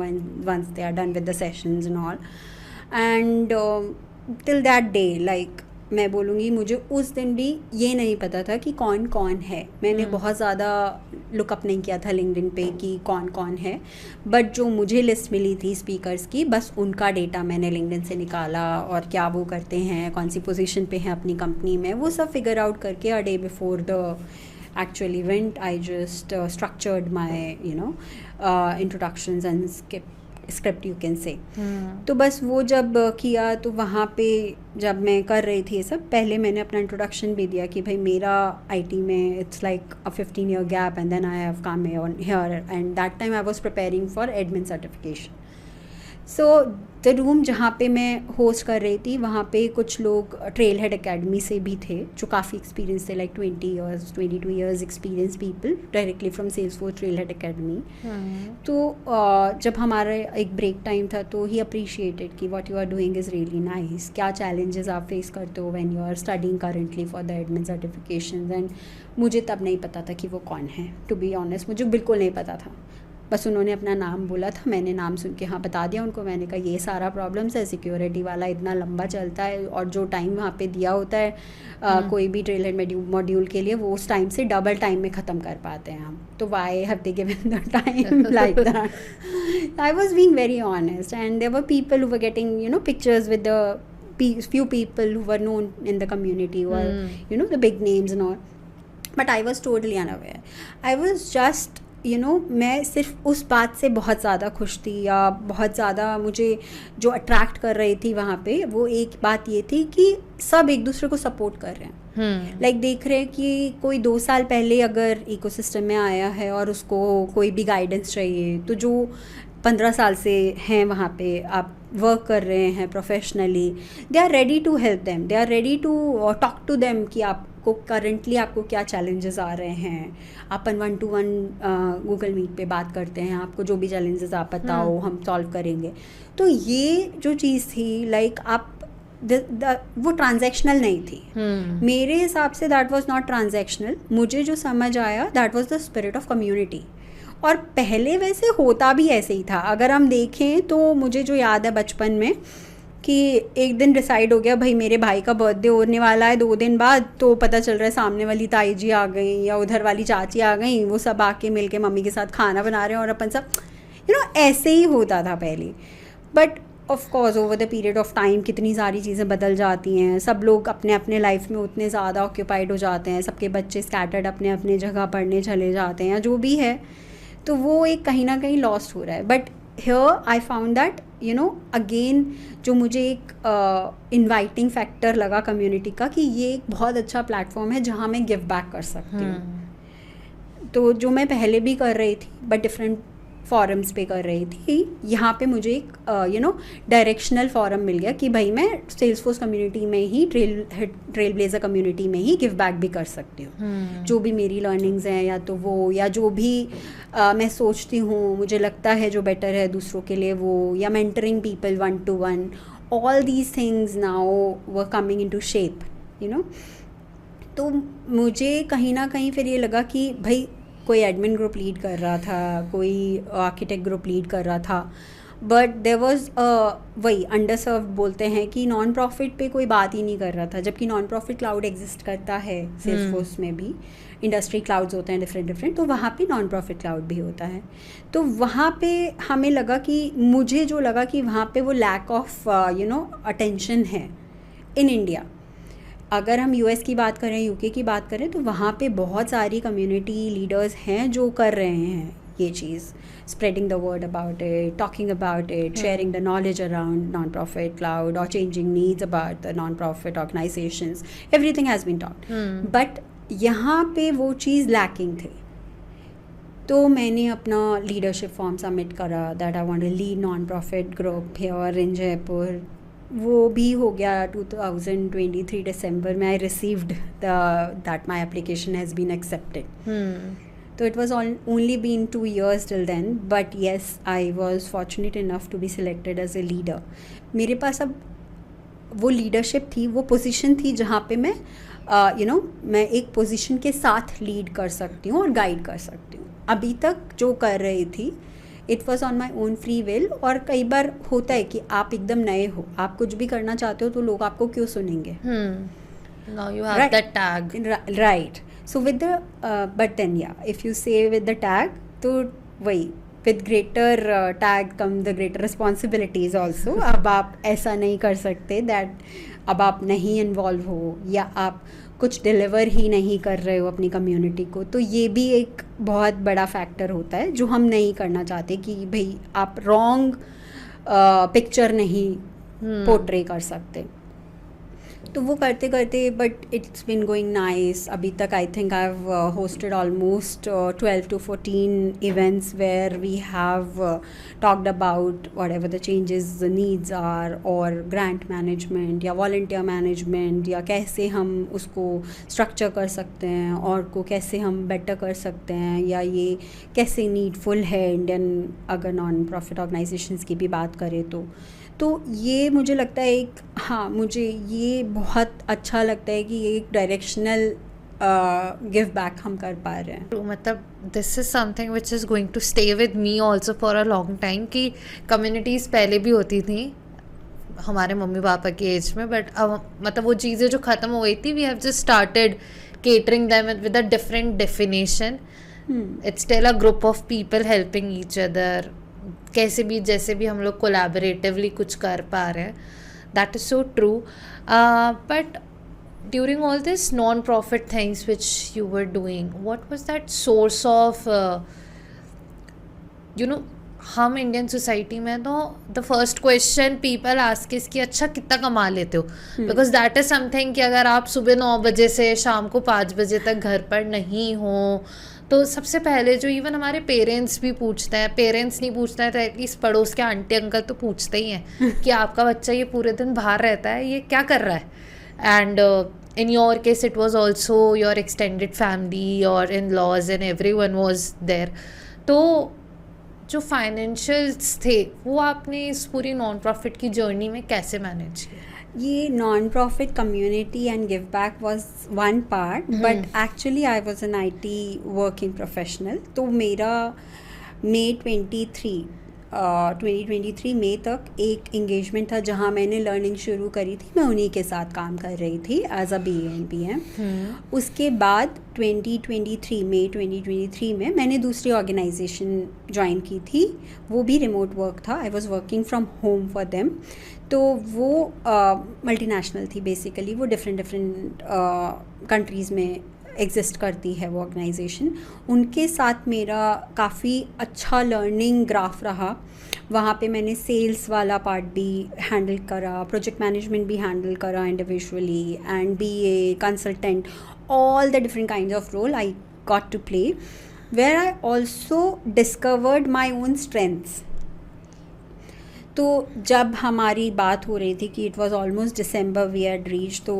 once they are done with the sessions and all. And till that day, like मैं बोलूँगी मुझे उस दिन भी ये नहीं पता था कि कौन कौन है. मैंने बहुत ज़्यादा लुकअप नहीं किया था लिंक्डइन पे कि कौन कौन है, बट जो मुझे लिस्ट मिली थी स्पीकर्स की, बस उनका डेटा मैंने लिंक्डइन से निकाला, और क्या वो करते हैं, कौन सी पोजीशन पे हैं अपनी कंपनी में, वो सब फिगर आउट करके a day before the actual event I just structured my introductions and script you can say. तो बस वो जब किया, तो वहाँ पे जब मैं कर रही थी ये सब, पहले मैंने अपना इंट्रोडक्शन भी दिया कि भाई मेरा IT में it's like a 15-year gap, and then I have come here, and that time I was preparing for admin certification. So the room जहाँ पे मैं होस्ट कर रही थी, वहाँ पे कुछ लोग ट्रेल हेड एकेडमी से भी थे जो काफ़ी एक्सपीरियंस थे, like 22 years experience people directly from Salesforce Trailhead Academy. तो जब हमारा एक ब्रेक टाइम था, तो ही अप्रिशिएटेड कि what you are doing is really nice. क्या चैलेंजेस आप फेस करते हो when you are studying currently for the admin certification. And मुझे तब नहीं पता था कि वो कौन है, टू बी ऑनेस्ट मुझे बिल्कुल नहीं पता था. बस उन्होंने अपना नाम बोला था, मैंने नाम सुन के हाँ बता दिया उनको. मैंने कहा ये सारा प्रॉब्लम्स है, सिक्योरिटी वाला इतना लंबा चलता है, और जो टाइम वहाँ पे दिया होता है कोई भी ट्रेल हेड मॉड्यूल के लिए, वो उस टाइम से डबल टाइम में ख़त्म कर पाते हैं हम. तो why have they given the time like that. I was being very honest, and there were people who were getting pictures with the few people who were known in the community, or the big names and all, but I was totally unaware. I was just मैं सिर्फ उस बात से बहुत ज़्यादा खुश थी, या बहुत ज़्यादा मुझे जो अट्रैक्ट कर रही थी वहाँ पे, वो एक बात ये थी कि सब एक दूसरे को सपोर्ट कर रहे हैं. लाइक देख रहे हैं कि कोई 2 साल पहले अगर इकोसिस्टम में आया है और उसको कोई भी गाइडेंस चाहिए, तो जो 15 साल से हैं वहाँ पे, आप वर्क कर रहे हैं professionally, they are ready to help them, they are ready to talk to them कि आपको करंटली आपको क्या चैलेंजेस आ रहे हैं. अपन 1-to-1 गूगल मीट पे बात करते हैं, आपको जो भी चैलेंजेस आप बताओ हम सॉल्व करेंगे. तो ये जो चीज़ थी, लाइक आप वो ट्रांजैक्शनल नहीं थी. मेरे हिसाब say that was not transactional. मुझे जो समझ आया, that was the spirit of community. और पहले वैसे होता भी ऐसे ही था. अगर हम देखें तो मुझे जो याद है बचपन में, कि एक दिन डिसाइड हो गया भाई मेरे भाई का बर्थडे होने वाला है 2 दिन बाद, तो पता चल रहा है सामने वाली ताई जी आ गई या उधर वाली चाची आ गई, वो सब आके मिल के मम्मी के साथ खाना बना रहे हैं, और अपन सब ऐसे ही होता था पहले. But of course over the period of time कितनी सारी चीज़ें बदल जाती हैं. सब लोग अपने अपने लाइफ में उतने ज़्यादा ऑक्यूपाइड हो जाते हैं, सबके बच्चे स्कैटर्ड अपने अपने जगह पढ़ने चले जाते हैं, जो भी है. तो वो एक कहीं ना कहीं लॉस्ट हो रहा है. But here I found that again जो मुझे एक इनवाइटिंग फैक्टर लगा कम्युनिटी का, कि ये एक बहुत अच्छा प्लेटफॉर्म है जहाँ मैं गिव बैक कर सकती हूँ. तो जो मैं पहले भी कर रही थी, बट डिफरेंट फॉरम्स पे कर रही थी, यहाँ पे मुझे एक डायरेक्शनल फॉरम मिल गया कि भाई मैं सेल्सफोर्स कम्युनिटी में ही ट्रेल ब्लेजर कम्युनिटी में ही गिव बैक भी कर सकती हूँ। जो भी मेरी लर्निंग्स हैं या तो वो, या जो भी मैं सोचती हूँ मुझे लगता है जो बेटर है दूसरों के लिए वो, या mentoring people 1-to-1, all these things now were coming into shape, तो मुझे कहीं ना कहीं फिर ये लगा कि भाई कोई एडमिन ग्रुप लीड कर रहा था, कोई आर्किटेक्ट ग्रुप लीड कर रहा था, बट देयर वाज वही अंडर सर्व बोलते हैं कि नॉन प्रॉफिट पे कोई बात ही नहीं कर रहा था, जबकि नॉन प्रॉफिट क्लाउड एग्जिस्ट करता है सेल्सफोर्स में भी, इंडस्ट्री क्लाउड्स होते हैं डिफरेंट, तो वहाँ पे नॉन प्रॉफिट क्लाउड भी होता है। तो वहाँ पे हमें लगा कि मुझे जो लगा कि वहाँ पे वो लैक ऑफ अटेंशन है इन इंडिया। अगर हम यूएस की बात करें, यूके की बात करें, तो वहाँ पे बहुत सारी कम्युनिटी लीडर्स हैं जो कर रहे हैं ये चीज़, spreading the word about it, talking about it, sharing the knowledge around non profit cloud और changing needs about the non profit organisations, everything has been taught, but यहाँ पे वो चीज़ लैकिंग थी। तो मैंने अपना लीडरशिप फॉर्म सबमिट करा that I want to lead non profit group here in Jaipur. वो भी हो गया 2023 दिसंबर में। I received that my application has been accepted. तो it was only been 2 years till then, but yes, I was fortunate enough to be selected as a leader. मेरे पास अब वो लीडरशिप थी, वो पोजीशन थी जहाँ पे मैं मैं एक पोजीशन के साथ लीड कर सकती हूँ और गाइड कर सकती हूँ। अभी तक जो कर रही थी it was on my own free will, और कई बार होता है कि आप एकदम नए हो, आप कुछ भी करना चाहते हो तो लोग आपको क्यों सुनेंगे। Now you have that tag. Right. So with the but then yeah, if you say with the tag, तो वही with greater tag come the greater responsibilities also. अब आप ऐसा नहीं कर सकते that अब आप नहीं इन्वॉल्व हो या आप कुछ डिलीवर ही नहीं कर रहे हो अपनी कम्युनिटी को, तो ये भी एक बहुत बड़ा फैक्टर होता है जो हम नहीं करना चाहते कि भाई आप रॉन्ग पिक्चर नहीं पोर्ट्रे कर सकते। तो वो करते करते but it's been going nice. अभी तक I think I have hosted almost 12 to 14 events where we have talked about whatever the changes the needs are, और ग्रांट मैनेजमेंट या वॉल्टियर मैनेजमेंट, या कैसे हम उसको स्ट्रक्चर कर सकते हैं और को कैसे हम बेटर कर सकते हैं, या ये कैसे नीडफुल है इंडियन अगर नॉन प्रॉफिट ऑर्गेनाइजेशंस की भी बात करें तो ये मुझे लगता है एक, हाँ मुझे ये बहुत अच्छा लगता है कि ये एक डायरेक्शनल गिव बैक हम कर पा रहे हैं। मतलब this is something which is going to stay with me also for a long time, कि कम्युनिटीज़ पहले भी होती थी हमारे मम्मी पापा के एज में, बट अब मतलब वो चीज़ें जो ख़त्म हो गई थी, we have just started catering them with a different definition. It's still a group of people helping each other, कैसे भी जैसे भी हम लोग कोलैबोरेटिवली कुछ कर पा रहे हैं। That is so true. But during all this non profit things which you were doing, what was that source of हम इंडियन सोसाइटी में तो the first question people ask is कि अच्छा कितना कमा लेते हो, बिकॉज दैट इज़ समथिंग कि अगर आप सुबह 9 बजे से शाम को 5 बजे तक घर पर नहीं हो, तो सबसे पहले जो इवन हमारे पेरेंट्स भी पूछते हैं, पेरेंट्स नहीं पूछते हैं तो एटलीस्ट पड़ोस के आंटी अंकल तो पूछते ही हैं कि आपका बच्चा ये पूरे दिन बाहर रहता है, ये क्या कर रहा है। And in your case it was also your extended family, your in laws and everyone was there. तो जो फाइनेंशियल्स थे वो आपने इस पूरी नॉन प्रॉफिट की जर्नी में कैसे मैनेज किया? ये non profit community and give back was one part, but actually I was an IT working professional. तो मेरा मई 2023 मई तक एक इंगेजमेंट था जहाँ मैंने लर्निंग शुरू करी थी, मैं उन्हीं के साथ काम कर रही थी as a BA and PM। उसके बाद 2023 में मैंने दूसरी ऑर्गेनाइजेशन ज्वाइन की थी, वो भी रिमोट वर्क था। I was working from home for them. तो वो मल्टीनेशनल थी बेसिकली, वो डिफरेंट कंट्रीज़ में एग्जिस्ट करती है वो ऑर्गेनाइजेशन। उनके साथ मेरा काफ़ी अच्छा लर्निंग ग्राफ रहा। वहाँ पे मैंने सेल्स वाला पार्ट भी हैंडल करा, प्रोजेक्ट मैनेजमेंट भी हैंडल करा individually, and BA consultant, all the different kinds of role I got to play. where I also discovered my own strengths. तो जब हमारी बात हो रही थी कि it was almost December we had reach, तो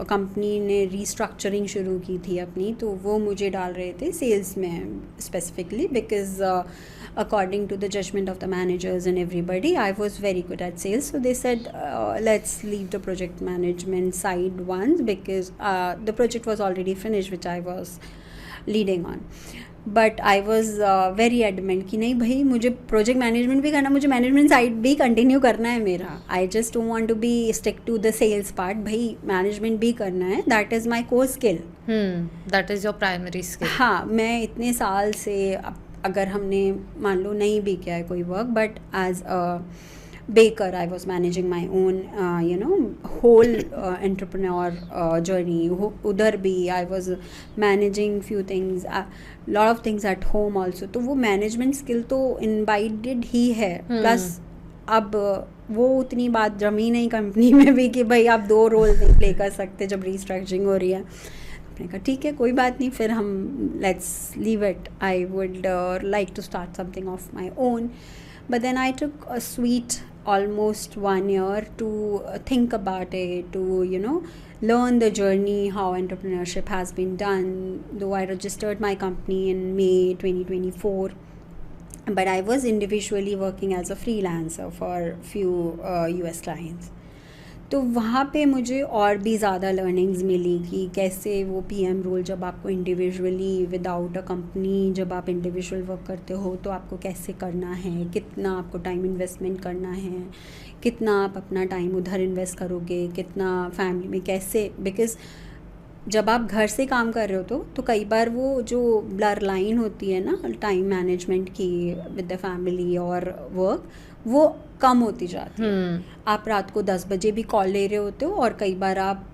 कंपनी ने रीस्ट्रक्चरिंग शुरू की थी अपनी, तो वो मुझे डाल रहे थे सेल्स में specifically, because according to the judgment of the managers and everybody, I was very good at sales. So they said, let's leave the project management side once, because the project was already finished which I was leading on. But I was very adamant कि नहीं भाई, मुझे project management भी करना, मुझे management side भी continue करना है मेरा. I just don't want to be stick to the sales part. भाई मैनेजमेंट भी करना है, that is my core skill, that is your primary skill. हाँ, मैं इतने साल से अगर हमने मान लो नहीं भी किया है कोई work, but as a baker I was managing my own whole entrepreneur journey. उधर भी I was managing few things, lot of things at home also. तो वो management skill तो imbibed ही है. प्लस अब वो उतनी बात जमी नहीं कंपनी में भी कि भाई आप 2 रोल नहीं प्ले कर सकते जब रीस्ट्रक्चरिंग हो रही है. मैंने कहा ठीक है, कोई बात नहीं, फिर हम let's leave it. I would like to start something of my own. But then I took a sweet almost 1 year to think about it, to learn the journey, how entrepreneurship has been done. Though I registered my company in May 2024, but I was individually working as a freelancer for few US clients. तो वहाँ पे मुझे और भी ज़्यादा learnings मिली कि कैसे वो PM रोल, जब आपको इंडिविजुअली विदाउट अ कंपनी, जब आप इंडिविजुअल वर्क करते हो तो आपको कैसे करना है, कितना आपको टाइम इन्वेस्टमेंट करना है, कितना आप अपना टाइम उधर इन्वेस्ट करोगे, कितना फैमिली में कैसे. बिकॉज जब आप घर से काम कर रहे हो तो कई बार वो जो ब्लर लाइन होती है ना टाइम मैनेजमेंट की विद द फैमिली और वर्क, वो कम होती जाती है. आप रात को 10 बजे भी कॉल ले रहे होते हो और कई बार आप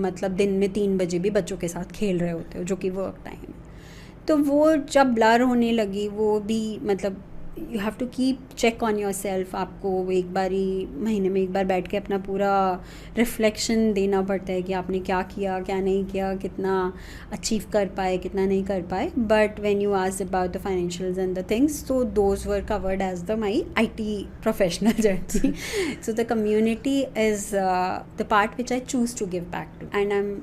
मतलब दिन में 3 बजे भी बच्चों के साथ खेल रहे होते हो, जो कि वर्क टाइम है. तो वो जब ब्लर होने लगी, वो भी मतलब you have to keep check on yourself. आपको एक बारी महीने में एक बार बैठ के अपना पूरा रिफ्लेक्शन देना पड़ता है कि आपने क्या किया, क्या नहीं किया, कितना अचीव कर पाए, कितना नहीं कर पाए. But when you asked about the financials and the things, so those were covered as the my IT professional journey. So the community is the part which I choose to give back to, and I am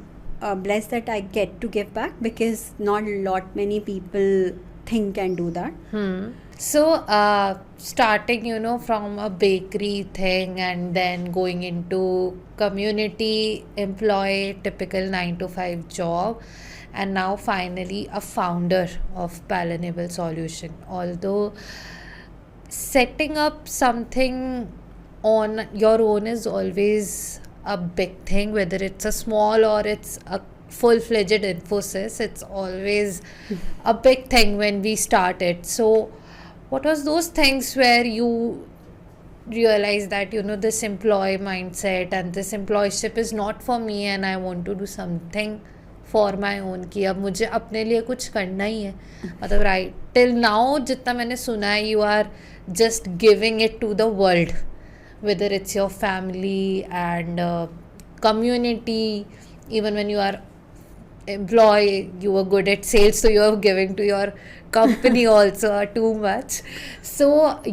blessed that I get to give back, because not a lot many people think and do that. So, starting, from a bakery thing and then going into community employee, typical 9 to 5 job, and now finally a founder of Palanable Solution. Although setting up something on your own is always a big thing, whether it's a small or it's a full-fledged Infosys, it's always a big thing when we started. So what was those things where you realize that this employee mindset and this employeship is not for me and I want to do something for my own, कि अब मुझे अपने लिए कुछ करना ही है. मतलब right till now जितना मैंने सुना है, you are just giving it to the world, whether it's your family and community. Even when you are employee, you were good at sales, so you are giving to your company also too much. So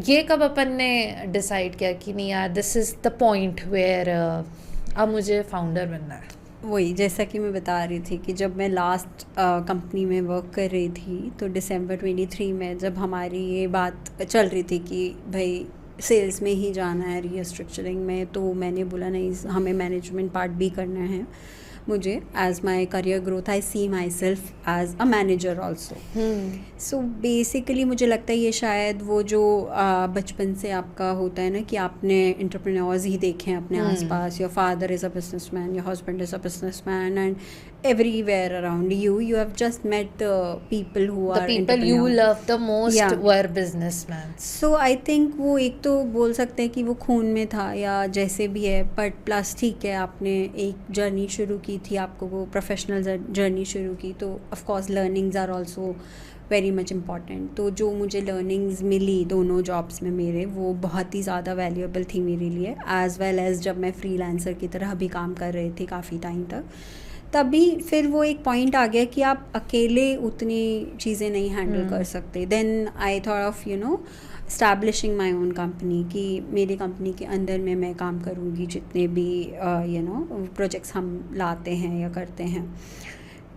ये कब अपन ने decide किया कि नहीं यार, this is the point where अब मुझे founder बनना है? वही जैसा कि मैं बता रही थी कि जब मैं लास्ट कंपनी में वर्क कर रही थी, तो दिसंबर 23 में जब हमारी ये बात चल रही थी कि भाई सेल्स में ही जाना है रीस्ट्रक्चरिंग में, तो मैंने बोला नहीं, हमें मैनेजमेंट पार्ट भी करना है. मुझे as my career growth, I see myself as a manager also. So basically मुझे लगता है ये शायद वो जो बचपन से आपका होता है ना कि आपने एंटरप्रेन्योर्स ही देखे हैं अपने आसपास. Your father is a businessman, your husband is a businessman, and everywhere around you have just met the people who the are people you love the most were businessmen. So I think वो एक तो बोल सकते हैं कि वो खून में था या जैसे भी है. बट प्लस ठीक है, आपने एक जर्नी शुरू की थी, आपको वो प्रोफेशनल जर्नी शुरू की, तो of course learnings are also very much important. तो जो मुझे लर्निंग्स मिली दोनों जॉब्स में मेरे, वो बहुत ही ज़्यादा वैल्यूएबल थी मेरे लिए, एज़ वेल एज़ जब मैं फ्रीलांसर की तरह भी काम कर रही थी काफ़ी टाइम तक. तभी फिर वो एक पॉइंट आ गया कि आप अकेले उतनी चीज़ें नहीं हैंडल कर सकते. Then I thought of establishing my own company कि मेरी कंपनी के अंदर में मैं काम करूँगी जितने भी प्रोजेक्ट्स हम लाते हैं या करते हैं.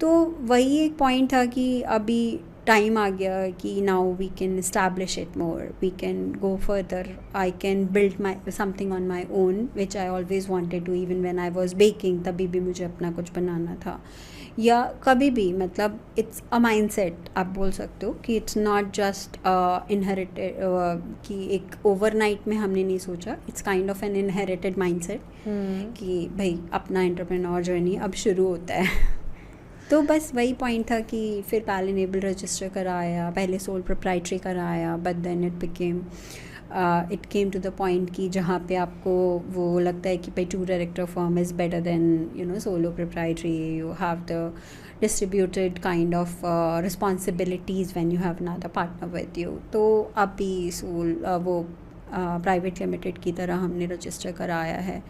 तो वही एक पॉइंट था कि अभी टाइम आ गया कि now we can establish it more, we can go further, I can build my something on my own which I always wanted to. even when I was baking तभी भी मुझे अपना कुछ बनाना था, या कभी भी मतलब इट्स अ माइंडसेट आप बोल सकते हो कि इट्स नॉट जस्ट इनहेरिटेड कि एक ओवरनाइट में हमने नहीं सोचा. It's kind of an inherited mindset कि भाई अपना एंटरप्रेन्योर जर्नी अब शुरू होता है. तो बस वही पॉइंट था कि फिर पैलिनेबल रजिस्टर कराया, पहले सोल प्रोप्राइटरी कराया, but then it came to the point कि जहाँ पे आपको वो लगता है कि भाई 2 director firm is better than solo proprietary. You have the distributed kind of responsibilities when you have another partner with you. तो अभी सोल वो प्राइवेट लिमिटेड की तरह हमने रजिस्टर कराया है.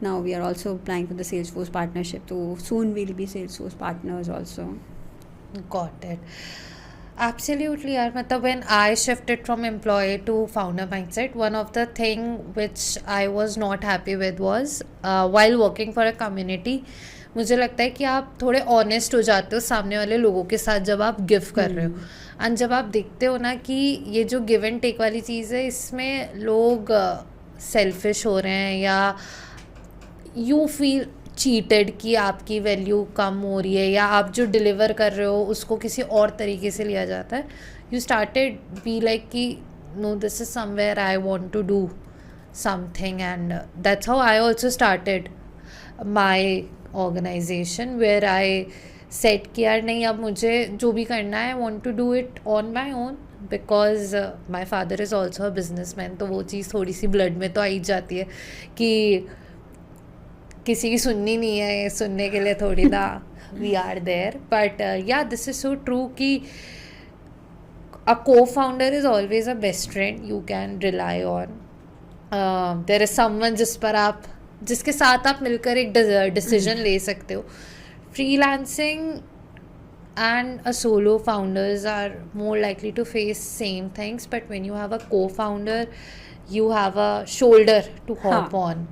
Now we are also applying for the Salesforce partnership, so soon we'll be Salesforce partners also. Got it. Absolutely, yaar. Matlab when I shifted from employee to founder mindset, one of the thing which I was not happy with was while working for a community, मुझे लगता है कि आप थोड़े honest हो जाते हो सामने वाले लोगों के साथ जब आप गिव कर रहे हो. एंड जब आप देखते हो ना कि ये जो गिव एंड टेक वाली चीज़ है इसमें लोग सेल्फिश हो रहे हैं या यू फील चीटेड कि आपकी वैल्यू कम हो रही है या आप जो डिलीवर कर रहे हो उसको किसी और तरीके से लिया जाता है. यू स्टार्टेड बी लाइक कि no this is somewhere I want to do something and that's how I also started my organisation where I set कि यार नहीं अब मुझे जो भी करना है I want to do it on my own because my father is also a businessman. तो वो चीज़ थोड़ी सी ब्लड में तो आई जाती है कि किसी की सुननी नहीं है, सुनने के लिए थोड़ी ना we are there. But yeah this is so true कि a cofounder is always a best friend you can rely on. There is someone जिसके साथ आप मिलकर एक डिसीजन ले सकते हो. Freelancing and a solo founders are more likely to face same things, but when you have a co-founder you have a shoulder to hop on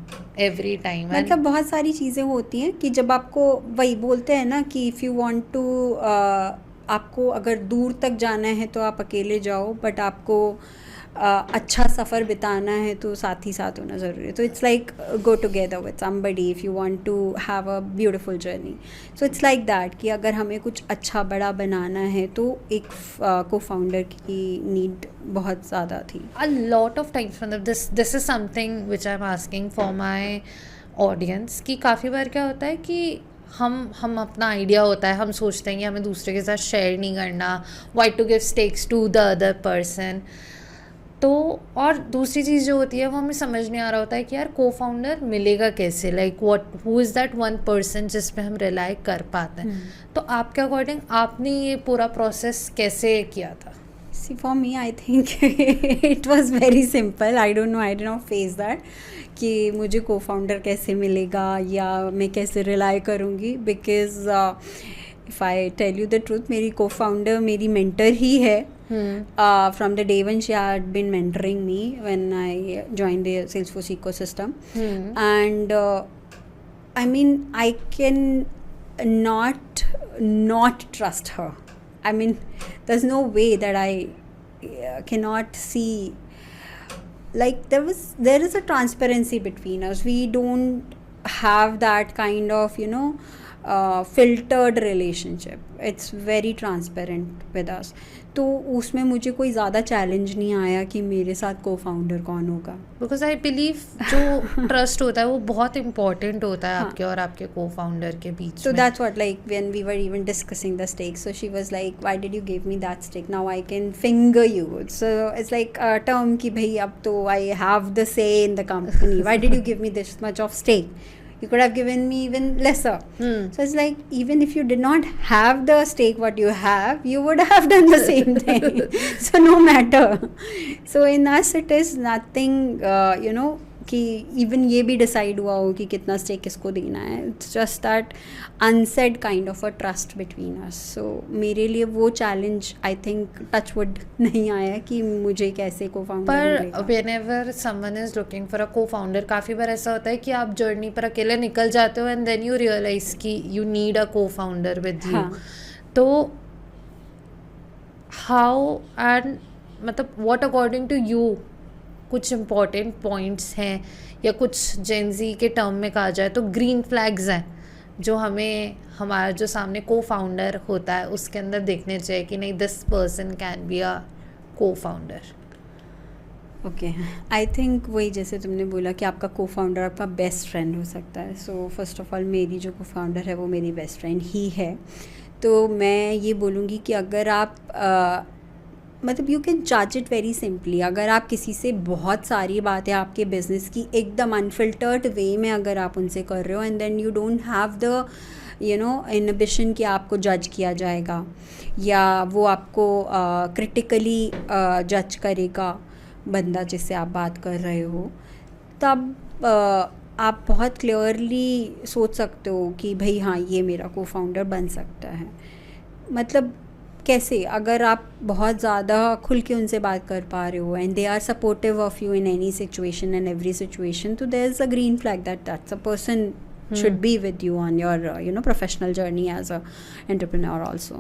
every time. मतलब बहुत सारी चीज़ें होती हैं कि जब आपको वही बोलते हैं ना कि इफ़ यू वांट टू आपको अगर दूर तक जाना है तो आप अकेले जाओ, बट आपको अच्छा सफ़र बिताना है तो साथ ही साथ होना ज़रूरी है. तो it's like go together with somebody if you want to have a beautiful journey. So it's like that कि अगर हमें कुछ अच्छा बड़ा बनाना है तो एक को फाउंडर की नीड बहुत ज़्यादा थी. A lot of times मतलब this is something which I'm asking for my audience कि काफ़ी बार क्या होता है कि हम अपना आइडिया होता है, हम सोचते हैं कि हमें दूसरे के साथ शेयर नहीं करना, why to give stakes to the other person. तो और दूसरी चीज़ जो होती है वो हमें समझ नहीं आ रहा होता है कि यार को फाउंडर मिलेगा कैसे, like who is that one person जिस पे हम रिलाई कर पाते हैं. तो आपके अकॉर्डिंग आपने ये पूरा प्रोसेस कैसे किया था? See, for me, I think it was very simple. I don't know, I did not face that कि मुझे को फाउंडर कैसे मिलेगा या मैं कैसे रिलाई करूँगी. Because if I tell you the truth, मेरी को फाउंडर मेरी मेंटर ही है. From the day when she had been mentoring me when I joined the Salesforce ecosystem. And I mean, I can not trust her. I mean, there's no way that I cannot see, like there is a transparency between us. We don't have that kind of filtered relationship. It's very transparent with us. तो उसमें मुझे कोई ज़्यादा challenge नहीं आया कि मेरे साथ को फाउंडर कौन होगा. बिकॉज आई बिलीव जो ट्रस्ट होता है वो बहुत इंपॉर्टेंट होता है आपके और आपके को फाउंडर के बीच. So that's what, like when we were even discussing the stakes, so she was like, why did you give me that stake? Now I can finger you. So it's like a term कि भाई अब तो I have the say in the company. Why did you give me this much of stake? You could have given me even lesser. So it's like, even if you did not have the stake what you have, you would have done the same thing. So no matter. So in us it is nothing, कि even ये भी decide हुआ हो कि कितना stake किसको देना है. It's just that unsaid kind of a trust between us. So मेरे लिए वो चैलेंज आई थिंक टचवुड नहीं आया कि मुझे कैसे को फाउंडर पर मिलेगा. whenever someone is looking for a co-founder, काफ़ी बार ऐसा होता है कि आप जर्नी पर अकेले निकल जाते हो एंड देन यू रियलाइज कि you need a co-founder with you. हाँ. तो हाउ एंड मतलब व्हाट अकॉर्डिंग टू यू कुछ इम्पॉर्टेंट पॉइंट्स हैं या कुछ जेंजी के टर्म में कहा जाए तो ग्रीन फ्लैग्स हैं जो हमें हमारा जो सामने co-founder होता है उसके अंदर देखने चाहिए कि नहीं, this person can be a co-founder. Okay, I think वही जैसे तुमने बोला कि आपका को फाउंडर आपका बेस्ट फ्रेंड हो सकता है. सो फर्स्ट ऑफ ऑल मेरी जो को फाउंडर है वो मेरी बेस्ट फ्रेंड ही है. तो मैं ये बोलूँगी कि अगर आप मतलब यू कैन जज इट वेरी सिंपली. अगर आप किसी से बहुत सारी बातें आपके बिजनेस की एकदम अनफिल्टर्ड वे में अगर आप उनसे कर रहे हो and then you don't have the inhibition कि आपको जज किया जाएगा या वो आपको क्रिटिकली जज करेगा बंदा जिससे आप बात कर रहे हो, तब आप बहुत क्लियरली सोच सकते हो कि भाई हाँ ये मेरा को फाउंडर बन सकता है. मतलब कैसे, अगर आप बहुत ज़्यादा खुल के उनसे बात कर पा रहे हो and they are supportive of you in any situation and every situation, तो there is a green flag that's a person should be with you on your professional journey as a entrepreneur also.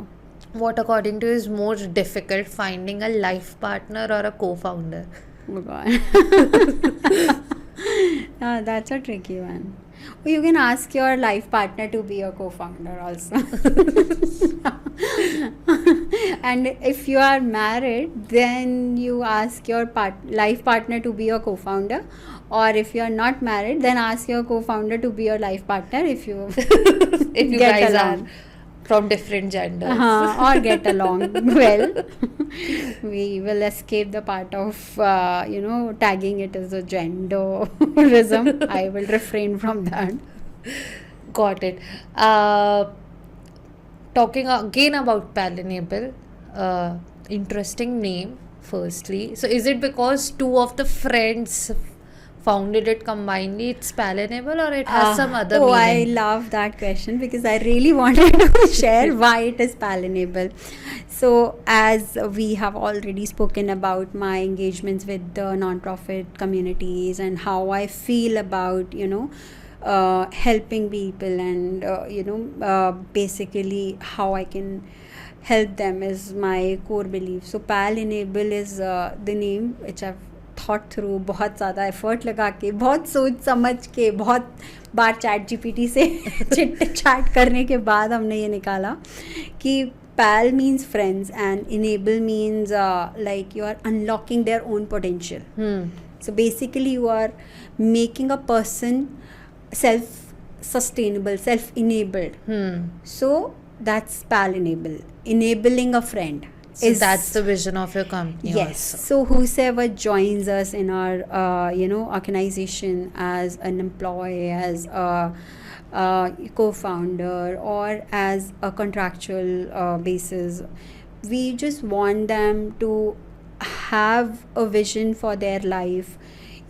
What according to you is more difficult, finding a life partner or a co-founder? Oh God. That's a tricky one. Well, you can ask your life partner to be a co-founder also. And if you are married, then you ask your life partner to be a co-founder. Or if you are not married, then ask your co-founder to be your life partner if you If you get guys along. are from different genders. Or get along well. We will escape the part of tagging it as a genderism. I will refrain from that. Got it. Talking again about Palinable, interesting name firstly. So is it because two of the friends founded it combinedly, it's Palinable, or it has some other meaning? I love that question because I really wanted to share why it is Palinable. So as we have already spoken about my engagements with the non-profit communities and how I feel about helping people and basically how I can help them is my core belief. So Palinable is the name which I've thought through, बहुत ज़्यादा effort लगा के, बहुत सोच समझ के, बहुत बार chat GPT से चिट चैट करने के बाद हमने ये निकाला कि PAL means friends and enable means like you are unlocking their own potential. So basically you are making a person self-sustainable, self-enabled. So that's PAL enable, enabling a friend. So that's the vision of your company. Yes. Also. So whosoever joins us in our organization as an employee, as a co-founder, or as a contractual basis, we just want them to have a vision for their life.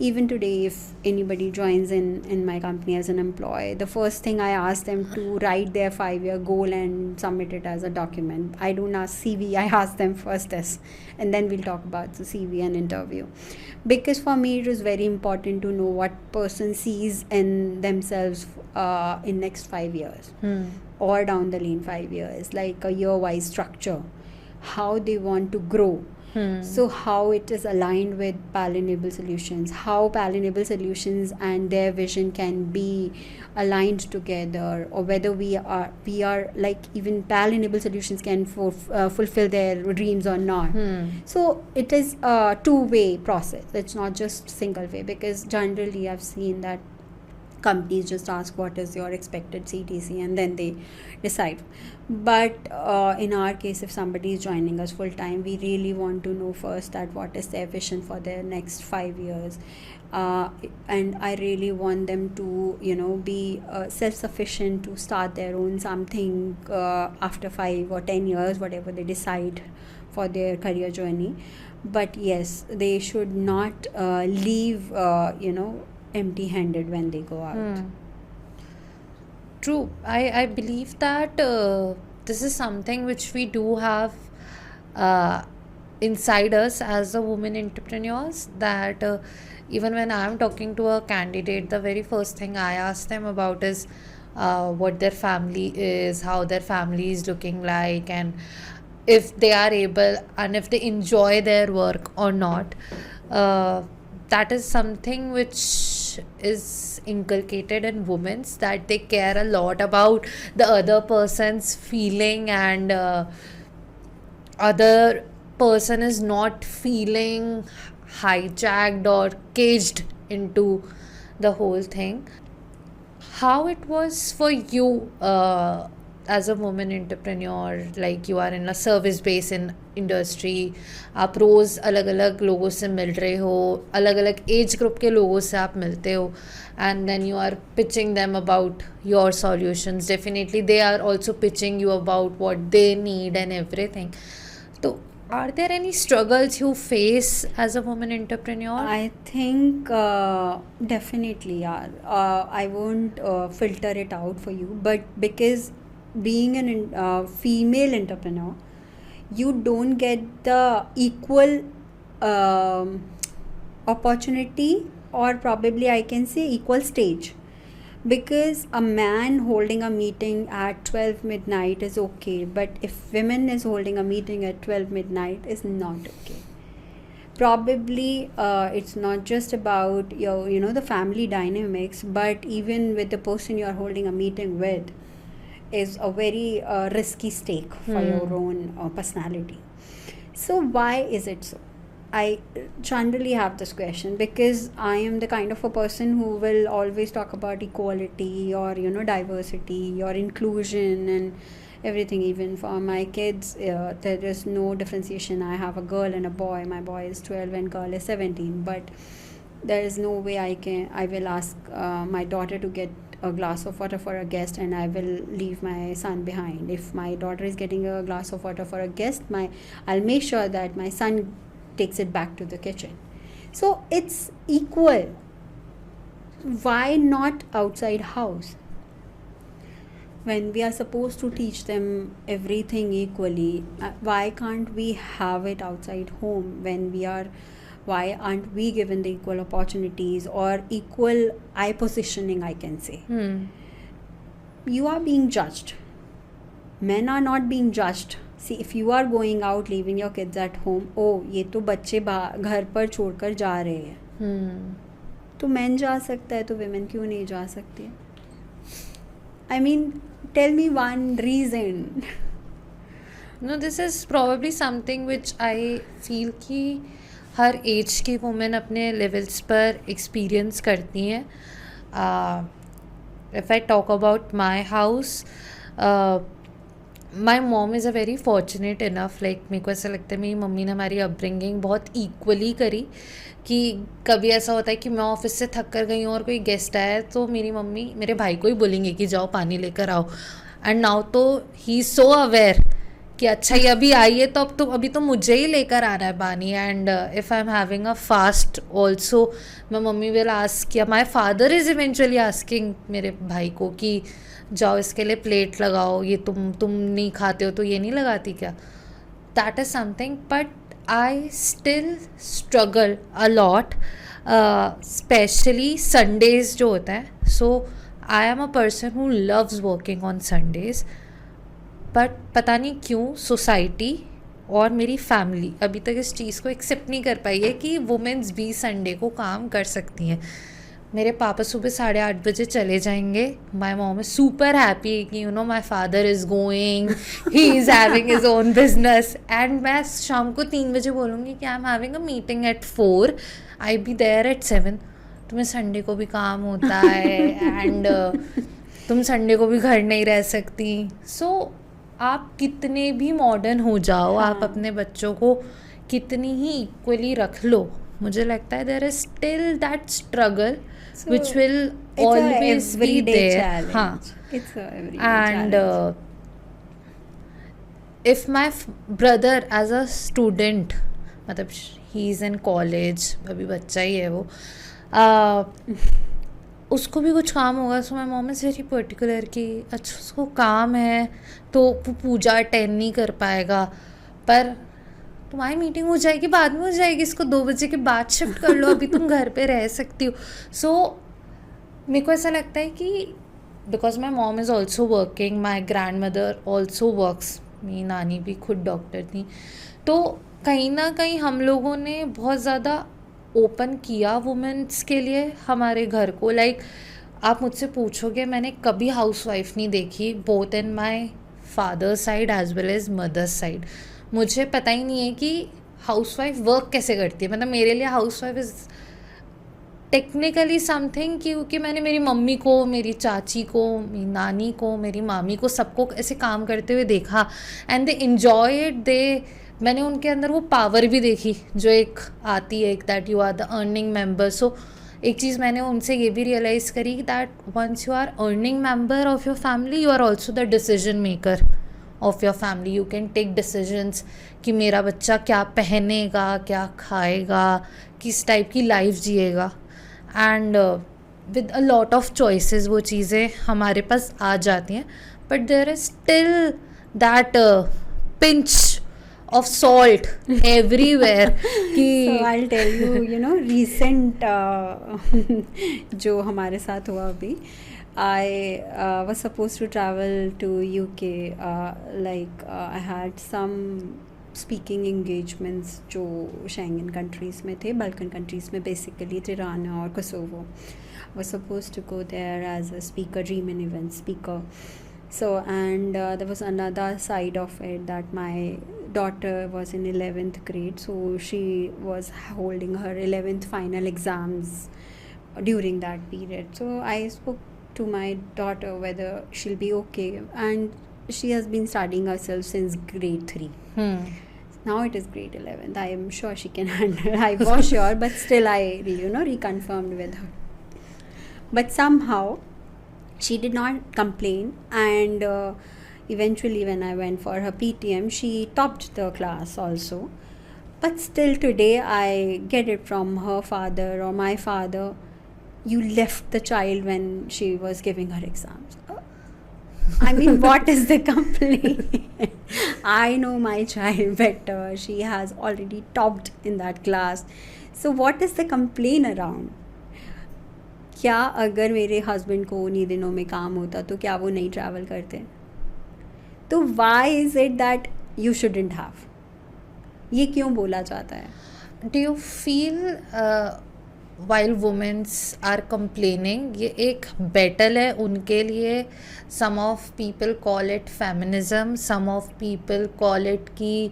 Even today, if anybody joins in my company as an employee, the first thing I ask them to write their 5-year goal and submit it as a document. I don't ask CV, I ask them first this, and then we'll talk about the CV and interview. Because for me, it was very important to know what person sees in themselves in next 5 years or down the lane 5 years, like a year-wise structure, how they want to grow. So how it is aligned with PAL Enable Solutions, how PAL Enable Solutions and their vision can be aligned together, or whether we are like even PAL Enable Solutions can fulfill their dreams or not. So it is a two-way process. It's not just single way, because generally I've seen that companies just ask what is your expected CTC and then they decide. But in our case, if somebody is joining us full time, we really want to know first that what is their vision for their next 5 years, and I really want them to be self-sufficient to start their own something after 5 or 10 years, whatever they decide for their career journey. But yes, they should not leave empty handed when they go out. True. I believe that this is something which we do have uh, inside us as a women entrepreneurs. That even when I'm talking to a candidate, the very first thing I ask them about is what their family is, how their family is looking like, and if they are able and if they enjoy their work or not. Uh, that is something which is inculcated in women's, that they care a lot about the other person's feeling, and other person is not feeling hijacked or caged into the whole thing. How it was for you as a woman entrepreneur, like you are in a service based in industry, आप रोज़ अलग अलग लोगों से मिल रहे हो, अलग अलग age group के लोगों से आप मिलते हो, and then you are pitching them about your solutions. Definitely they are also pitching you about what they need and everything. So are there any struggles you face as a woman entrepreneur? I think definitely, yeah. I won't filter it out for you, but because being an female entrepreneur, you don't get the equal opportunity, or probably I can say equal stage. Because a man holding a meeting at 12 midnight is okay, but if women is holding a meeting at 12 midnight is not okay. Probably it's not just about your, the family dynamics, but even with the person you are holding a meeting with is a very risky stake for your own personality. So why is it so? I generally have this question because I am the kind of a person who will always talk about equality or diversity or inclusion and everything. Even for my kids, there is no differentiation. I have a girl and a boy. My boy is 12 and girl is 17. But there is no way I will ask my daughter to get a glass of water for a guest and I will leave my son behind. If my daughter is getting a glass of water for a guest, I'll make sure that my son takes it back to the kitchen. So it's equal. Why not outside house? When we are supposed to teach them everything equally, why can't we have it outside home? Why aren't we given the equal opportunities or equal eye positioning, I can say? You are being judged. Men are not being judged. See, if you are going out, leaving your kids at home, oh, ये तो बच्चे घर पर छोड़कर जा रहे हैं, तो men जा सकता है तो women क्यों नहीं जा सकती? I mean, tell me one reason. No, this is probably something which I feel कि हर एज की वुमेन अपने लेवल्स पर एक्सपीरियंस करती हैं. If I talk about my house, my mom is a very fortunate enough, like मेरे को ऐसा लगता है मेरी मम्मी ने हमारी अपब्रिंगिंग बहुत इक्वली करी कि कभी ऐसा होता है कि मैं ऑफिस से थक कर गई हूँ और कोई गेस्ट आया है तो मेरी मम्मी मेरे भाई को ही बोलेंगे कि जाओ पानी लेकर आओ. एंड नाउ तो ही इज़ सो अवेयर कि अच्छा ये अभी आई है तो अभी तो मुझे ही लेकर आना है पानी. And if I am having a fast also my mummy will ask, या my father is eventually asking मेरे भाई को कि जाओ इसके लिए प्लेट लगाओ, ये तुम नहीं खाते हो तो ये नहीं लगाती क्या. That is something, but I still struggle a lot, specially Sundays जो होता है. So I am a person who loves working on Sundays, but पता नहीं क्यों सोसाइटी और मेरी फैमिली अभी तक इस चीज़ को एक्सेप्ट नहीं कर पाई है कि वुमेन्स भी संडे को काम कर सकती हैं. मेरे पापा सुबह 8:30 बजे चले जाएंगे. My mom is super happy कि my father is going, he is having his own business. And मैं शाम को 3 बजे बोलूँगी कि I am having a meeting at 4, I be there at 7. तुम्हें संडे को भी काम होता है एंड तुम संडे को भी घर नहीं रह सकती. सो आप कितने भी मॉडर्न हो जाओ, आप अपने बच्चों को कितनी ही इक्वली रख लो, मुझे लगता है there is still that struggle which will always be there. It's a everyday and if my brother as a student, मतलब he is in college, अभी बच्चा ही है वो, उसको भी कुछ काम होगा, so my mom is very particular कि अच्छा उसको काम है तो वो पूजा अटेंड नहीं कर पाएगा, पर तुम्हारी मीटिंग हो जाएगी, बाद में हो जाएगी, इसको 2 बजे के बाद शिफ्ट कर लो, अभी तुम घर पे रह सकती हो. सो मेरे को ऐसा लगता है कि because my mom is also working, my grand mother also works, मेरी नानी भी खुद डॉक्टर थी, तो कहीं ना कहीं हम लोगों ने बहुत ज़्यादा ओपन किया वुमेन्स के लिए हमारे घर को. लाइक आप मुझसे पूछोगे, मैंने कभी हाउसवाइफ नहीं देखी, both in my father side as well as mother's side. मुझे पता ही नहीं है कि हाउसवाइफ वर्क कैसे करती है. मतलब मेरे लिए हाउसवाइफ इज़ टेक्निकली समथिंग, क्योंकि मैंने मेरी मम्मी को, मेरी चाची को, मेरी नानी को, मेरी मामी को, सबको ऐसे काम करते हुए देखा एंड दे इन्जॉय इट. मैंने उनके अंदर वो पावर भी देखी जो एक आती है, that you are the earning member. So एक चीज़ मैंने उनसे ये भी रियलाइज़ करी that once you are earning member of your family, you are also the decision maker of your family. You can take decisions कि मेरा बच्चा क्या पहनेगा, क्या खाएगा, किस टाइप की लाइफ जिएगा. And with a lot of choices वो चीज़ें हमारे पास आ जाती हैं, but there is still that pinch of salt everywhere कि So I'll tell you, you know, recent जो हमारे साथ हुआ अभी. I was supposed to travel to UK. I had some speaking engagements जो Schengen countries में थे, Balkan countries में basically Tirana और Kosovo. I was supposed to go there as a speaker, dream and event speaker. So and there was another side of it that my daughter was in 11th grade, so she was holding her 11th final exams during that period. So I spoke to my daughter whether she'll be okay, and she has been studying herself since grade 3. Now it is grade 11th. I am sure she can handle. I was sure, but still I reconfirmed with her. But somehow she did not complain, and eventually when I went for her PTM, she topped the class also. But still today I get it from her father or my father, you left the child when she was giving her exams. I mean, what is the complaint? I know my child better. She has already topped in that class. So what is the complaint around? क्या अगर मेरे husband को उन्हीं दिनों में काम होता तो क्या वो नहीं ट्रैवल करते? तो why is it that you shouldn't have? ये क्यों बोला जाता है? Do you feel while womens are complaining, ये एक बैटल है उनके लिए? Some of people call it feminism, some of people call it कि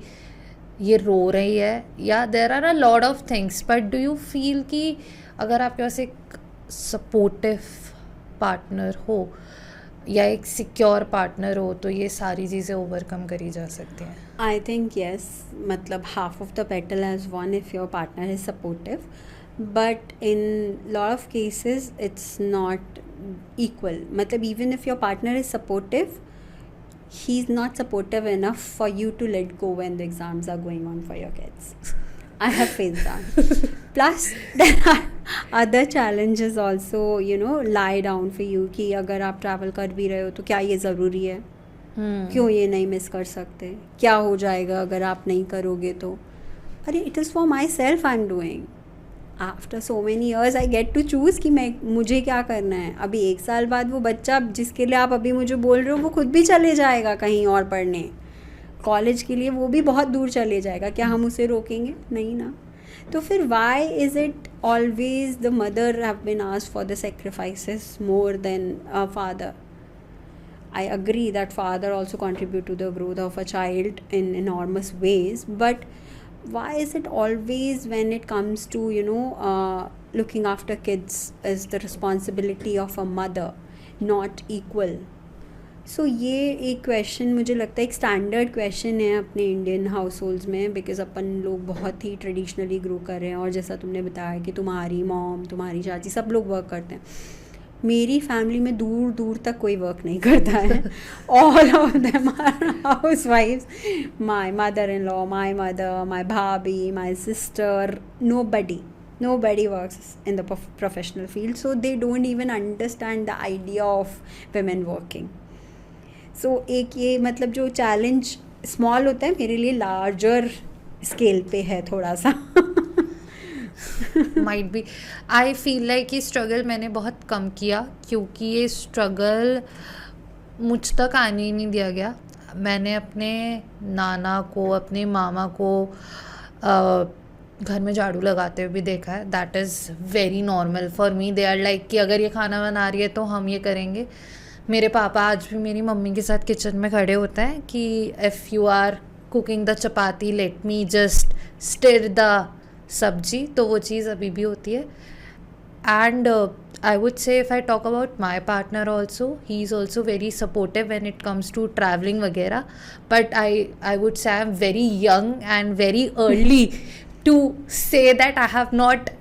ये रो रही है, या there are a lot of things. But do you feel कि अगर आपके पास एक सपोर्टिव पार्टनर हो या एक सिक्योर पार्टनर हो तो ये सारी चीज़ें ओवरकम करी जा सकती हैं? I think yes. मतलब half of the battle has won if your partner is supportive, but in lot of cases it's not equal. मतलब even if your partner is supportive, he is not supportive enough for you to let go when the exams are going on for your kids. I have faced that. Plus there are other challenges also, lie down for you कि अगर आप travel कर भी रहे हो तो क्या ये ज़रूरी है? क्यों ये नहीं मिस कर सकते? क्या हो जाएगा अगर आप नहीं करोगे तो? अरे it is for myself I am doing. After so many years I get to choose कि मुझे क्या करना है. अभी 1 साल बाद वो बच्चा जिसके लिए आप अभी मुझे बोल रहे हो वो खुद भी चले जाएगा कहीं और पढ़ने, कॉलेज के लिए वो भी बहुत दूर चले जाएगा. क्या हम उसे रोकेंगे? नहीं ना. तो फिर why is it always the mother have been asked for the sacrifices more than a father? I agree that father also contribute to the growth of a child in enormous ways, but why is it always when it comes to looking after kids is the responsibility of a mother not equal? So ये एक question मुझे लगता है एक standard question है अपने Indian house holds में, because अपन लोग बहुत ही ट्रेडिशनली ग्रो कर रहे हैं. और जैसा तुमने बताया कि तुम्हारी मॉम, तुम्हारी चाची, सब लोग वर्क करते हैं. मेरी फैमिली में दूर दूर तक कोई वर्क नहीं करता है. All of them are house wifes. My mother in law, my mother, my bhabhi, my sister, nobody. Nobody works in the professional field, so they don't even understand the idea of women working. So एक ये मतलब जो challenge small होता है मेरे लिए larger scale पे है थोड़ा सा. Might be. I feel like ये स्ट्रगल मैंने बहुत कम किया क्योंकि ये स्ट्रगल मुझ तक आने ही नहीं दिया गया. मैंने अपने नाना को, अपने मामा को घर में झाड़ू लगाते हुए भी देखा है. That is very normal for me. They are like कि अगर ये खाना बना रही है तो हम ये करेंगे. मेरे पापा आज भी मेरी मम्मी के साथ किचन में खड़े होते हैं कि if you are cooking the chapati let me just stir the sabzi. तो वो चीज़ अभी भी होती है. And I would say if I talk about my partner also, he is also very supportive when it comes to traveling वगैरह. But I would say I'm very young and very early to say that I have not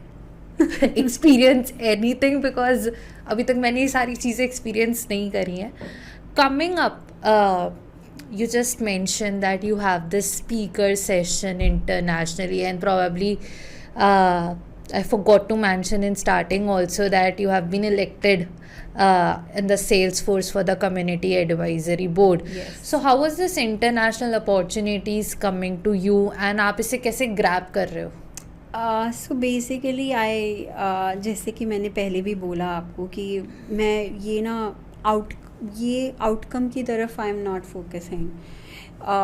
experienced anything because अभी तक मैंने ये सारी चीज़ें experience नहीं करी हैं. Coming up, you just mentioned that you have this speaker session internationally and probably I forgot to mention in starting also that you have been elected in the Salesforce for the Community Advisory Board. Yes. So how was this international opportunities coming to you and आप इसे कैसे grab कर रहे हो? So basically जैसे कि मैंने पहले भी बोला आपको कि मैं ये आउटकम की तरफ आई एम नॉट फोकसिंग.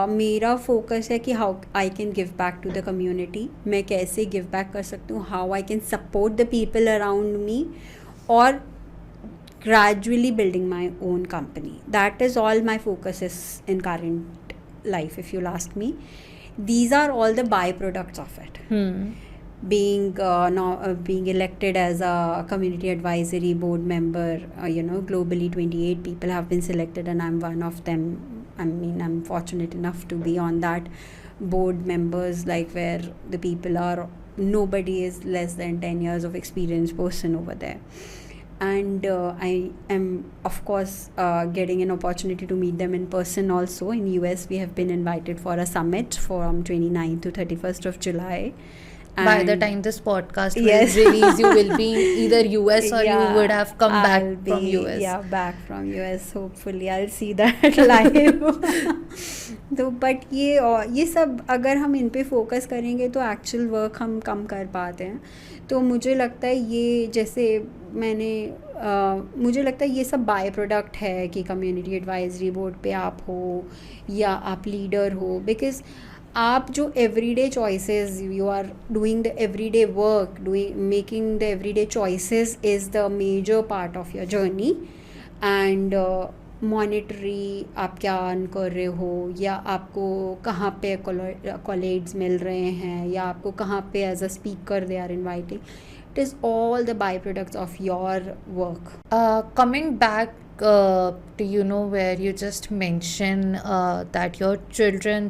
मेरा फोकस है कि how I can give back to the community. मैं कैसे गिव बैक कर सकती हूँ, how I can support the people around me, और gradually building my own company. That is all my focus is in current life, if you'll ask me. These are all the byproducts of it. Being elected as a community advisory board member, globally 28 people have been selected and I'm one of them. I mean, I'm fortunate enough to be on that board members, like where the people are, nobody is less than 10 years of experience person over there. And I am of course getting an opportunity to meet them in person also. In US we have been invited for a summit from 29th to 31st of July. By the time this podcast will release, you will be in either US or you would have come back from US. Yeah, back from US. Hopefully I'll see that live. तो but ये सब अगर हम इन पे focus करेंगे तो actual work हम कम कर पाते हैं. तो मुझे लगता है ये जैसे मुझे लगता है ये सब बाय प्रोडक्ट है कि कम्युनिटी एडवाइजरी बोर्ड पे आप हो या आप लीडर हो. बिकॉज आप जो everyday choices, you are doing the everyday work, making the everyday choices is the major part of your journey. And monetary आप क्या अर्न कर रहे हो, या आपको कहाँ पे कॉलेज मिल रहे हैं, या आपको कहाँ पे as a speaker they are inviting. It is all the byproducts of your work. Coming back to where you just mentioned that your children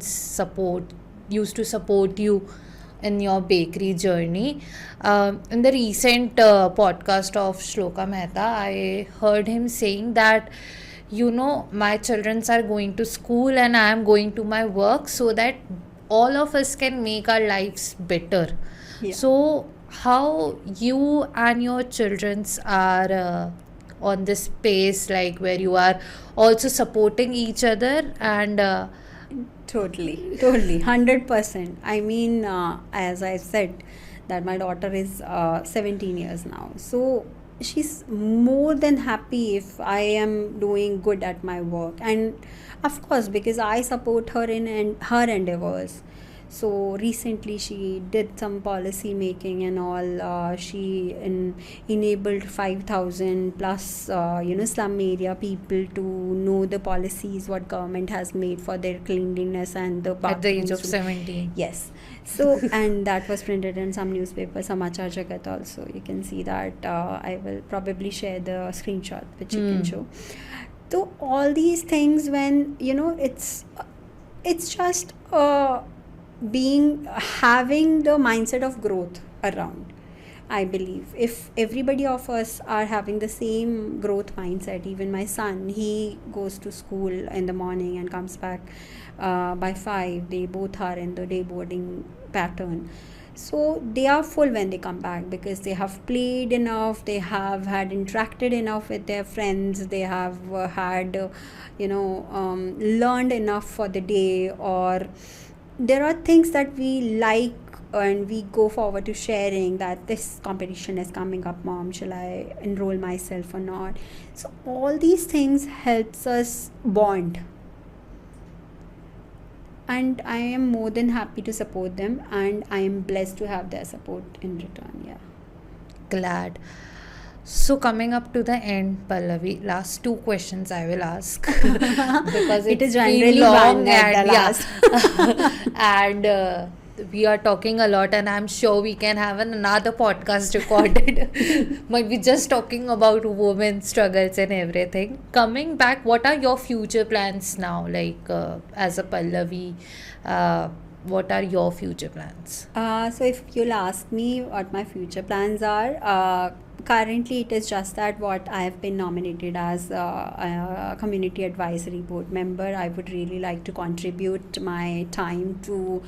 used to support you in your bakery journey. In the recent podcast of Shloka Mehta, I heard him saying that my children are going to school and I am going to my work so that all of us can make our lives better. Yeah. So how you and your children are on this space, like where you are also supporting each other and Totally 100%. I mean, as I said that my daughter is 17 years now, so she's more than happy if I am doing good at my work, and of course because I support her in her endeavors. So recently she did some policy making and all. She enabled 5,000 plus slum area people to know the policies what government has made for their cleanliness and the at the age of 17. Yes. So and that was printed in some newspaper, Samachar Jagat also. You can see that. I will probably share the screenshot which you can show. So all these things, when it's just having the mindset of growth around. I believe if everybody of us are having the same growth mindset, even my son, he goes to school in the morning and comes back by 5. They both are in the day boarding pattern. So they are full when they come back because they have played enough, they have had interacted enough with their friends, they have had learned enough for the day, or there are things that we like and we go forward to sharing, that this competition is coming up, mom, shall I enroll myself or not? So all these things helps us bond, and I am more than happy to support them, and I am blessed to have their support in return. Yeah. Glad. So coming up to the end, Pallavi, last two questions I will ask because It is it's been generally long one at and the last. and we are talking a lot, and I'm sure we can have another podcast recorded. Might be just talking about women's struggles and everything. Coming back, what are your future plans now? Like as a Pallavi, what are your future plans? So if you'll ask me what my future plans are, currently it is just that what I have been nominated as a community advisory board member. I would really like to contribute my time to,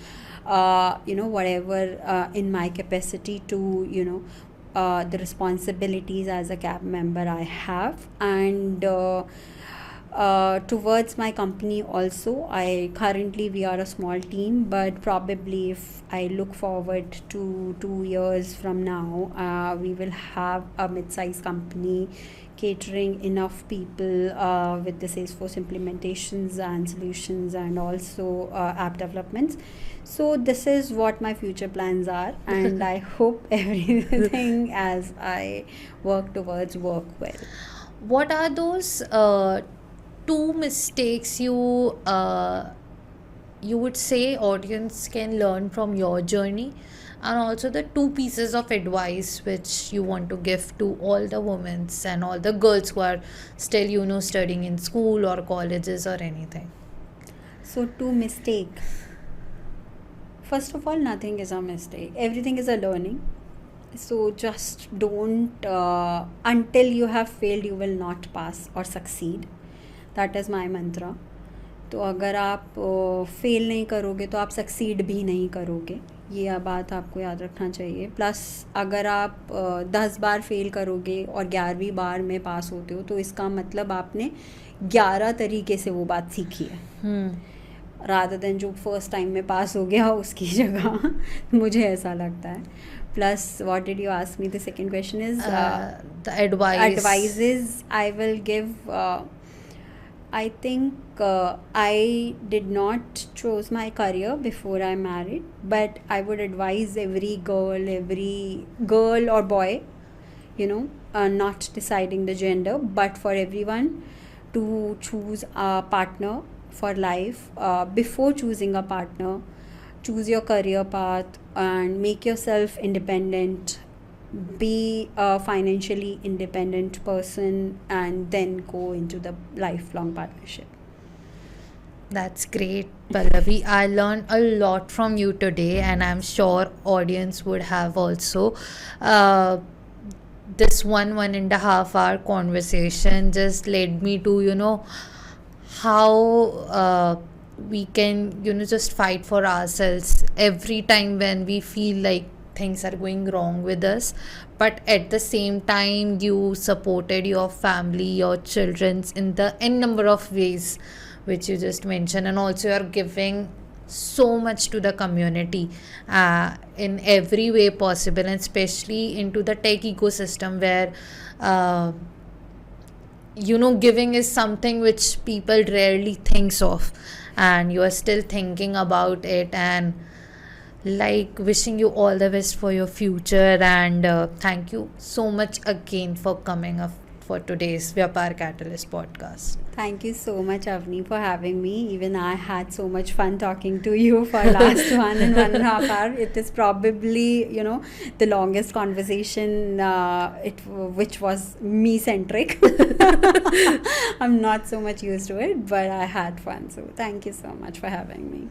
whatever in my capacity to, the responsibilities as a CAB member I have, and towards my company also, we are a small team, but probably if I look forward to 2 years from now, we will have a mid-sized company catering enough people with the Salesforce implementations and solutions, and also app developments. So this is what my future plans are, and I hope everything as I work towards work well. What are those two mistakes you would say audience can learn from your journey, and also the two pieces of advice which you want to give to all the women and all the girls who are still studying in school or colleges or anything? So to mistake. First of all, nothing is a mistake. Everything is a learning. So just don't, until you have failed, you will not pass or succeed. That is my mantra. तो अगर आप fail नहीं करोगे तो आप succeed भी नहीं करोगे, ये बात आपको याद रखना चाहिए. प्लस अगर आप 10 बार फेल करोगे और 11वीं बार में पास होते हो, तो इसका मतलब आपने 11 तरीके से वो बात सीखी है, रादर देन जो फर्स्ट टाइम में पास हो गया उसकी जगह. मुझे ऐसा लगता है. Plus, what did you ask me? The second question is The advice. advices I will give. I think I did not choose my career before I married, but I would advise every girl or boy, not deciding the gender, but for everyone to choose a partner for life. Before choosing a partner, choose your career path and make yourself independent. Be a financially independent person, and then go into the lifelong partnership. That's great, Pallavi. I learned a lot from you today, and I'm sure audience would have also. This 1.5 hour conversation just led me to how we can just fight for ourselves every time when we feel like things are going wrong with us, but at the same time you supported your family, your children's in the n number of ways which you just mentioned, and also you're giving so much to the community in every way possible, and especially into the tech ecosystem where giving is something which people rarely thinks of, and you are still thinking about it. And like, wishing you all the best for your future, and thank you so much again for coming up for today's Vyapar Catalyst podcast. Thank you so much, Avni, for having me. Even I had so much fun talking to you for last 1.5 hour. It is probably, the longest conversation, which was me-centric. I'm not so much used to it, but I had fun. So thank you so much for having me.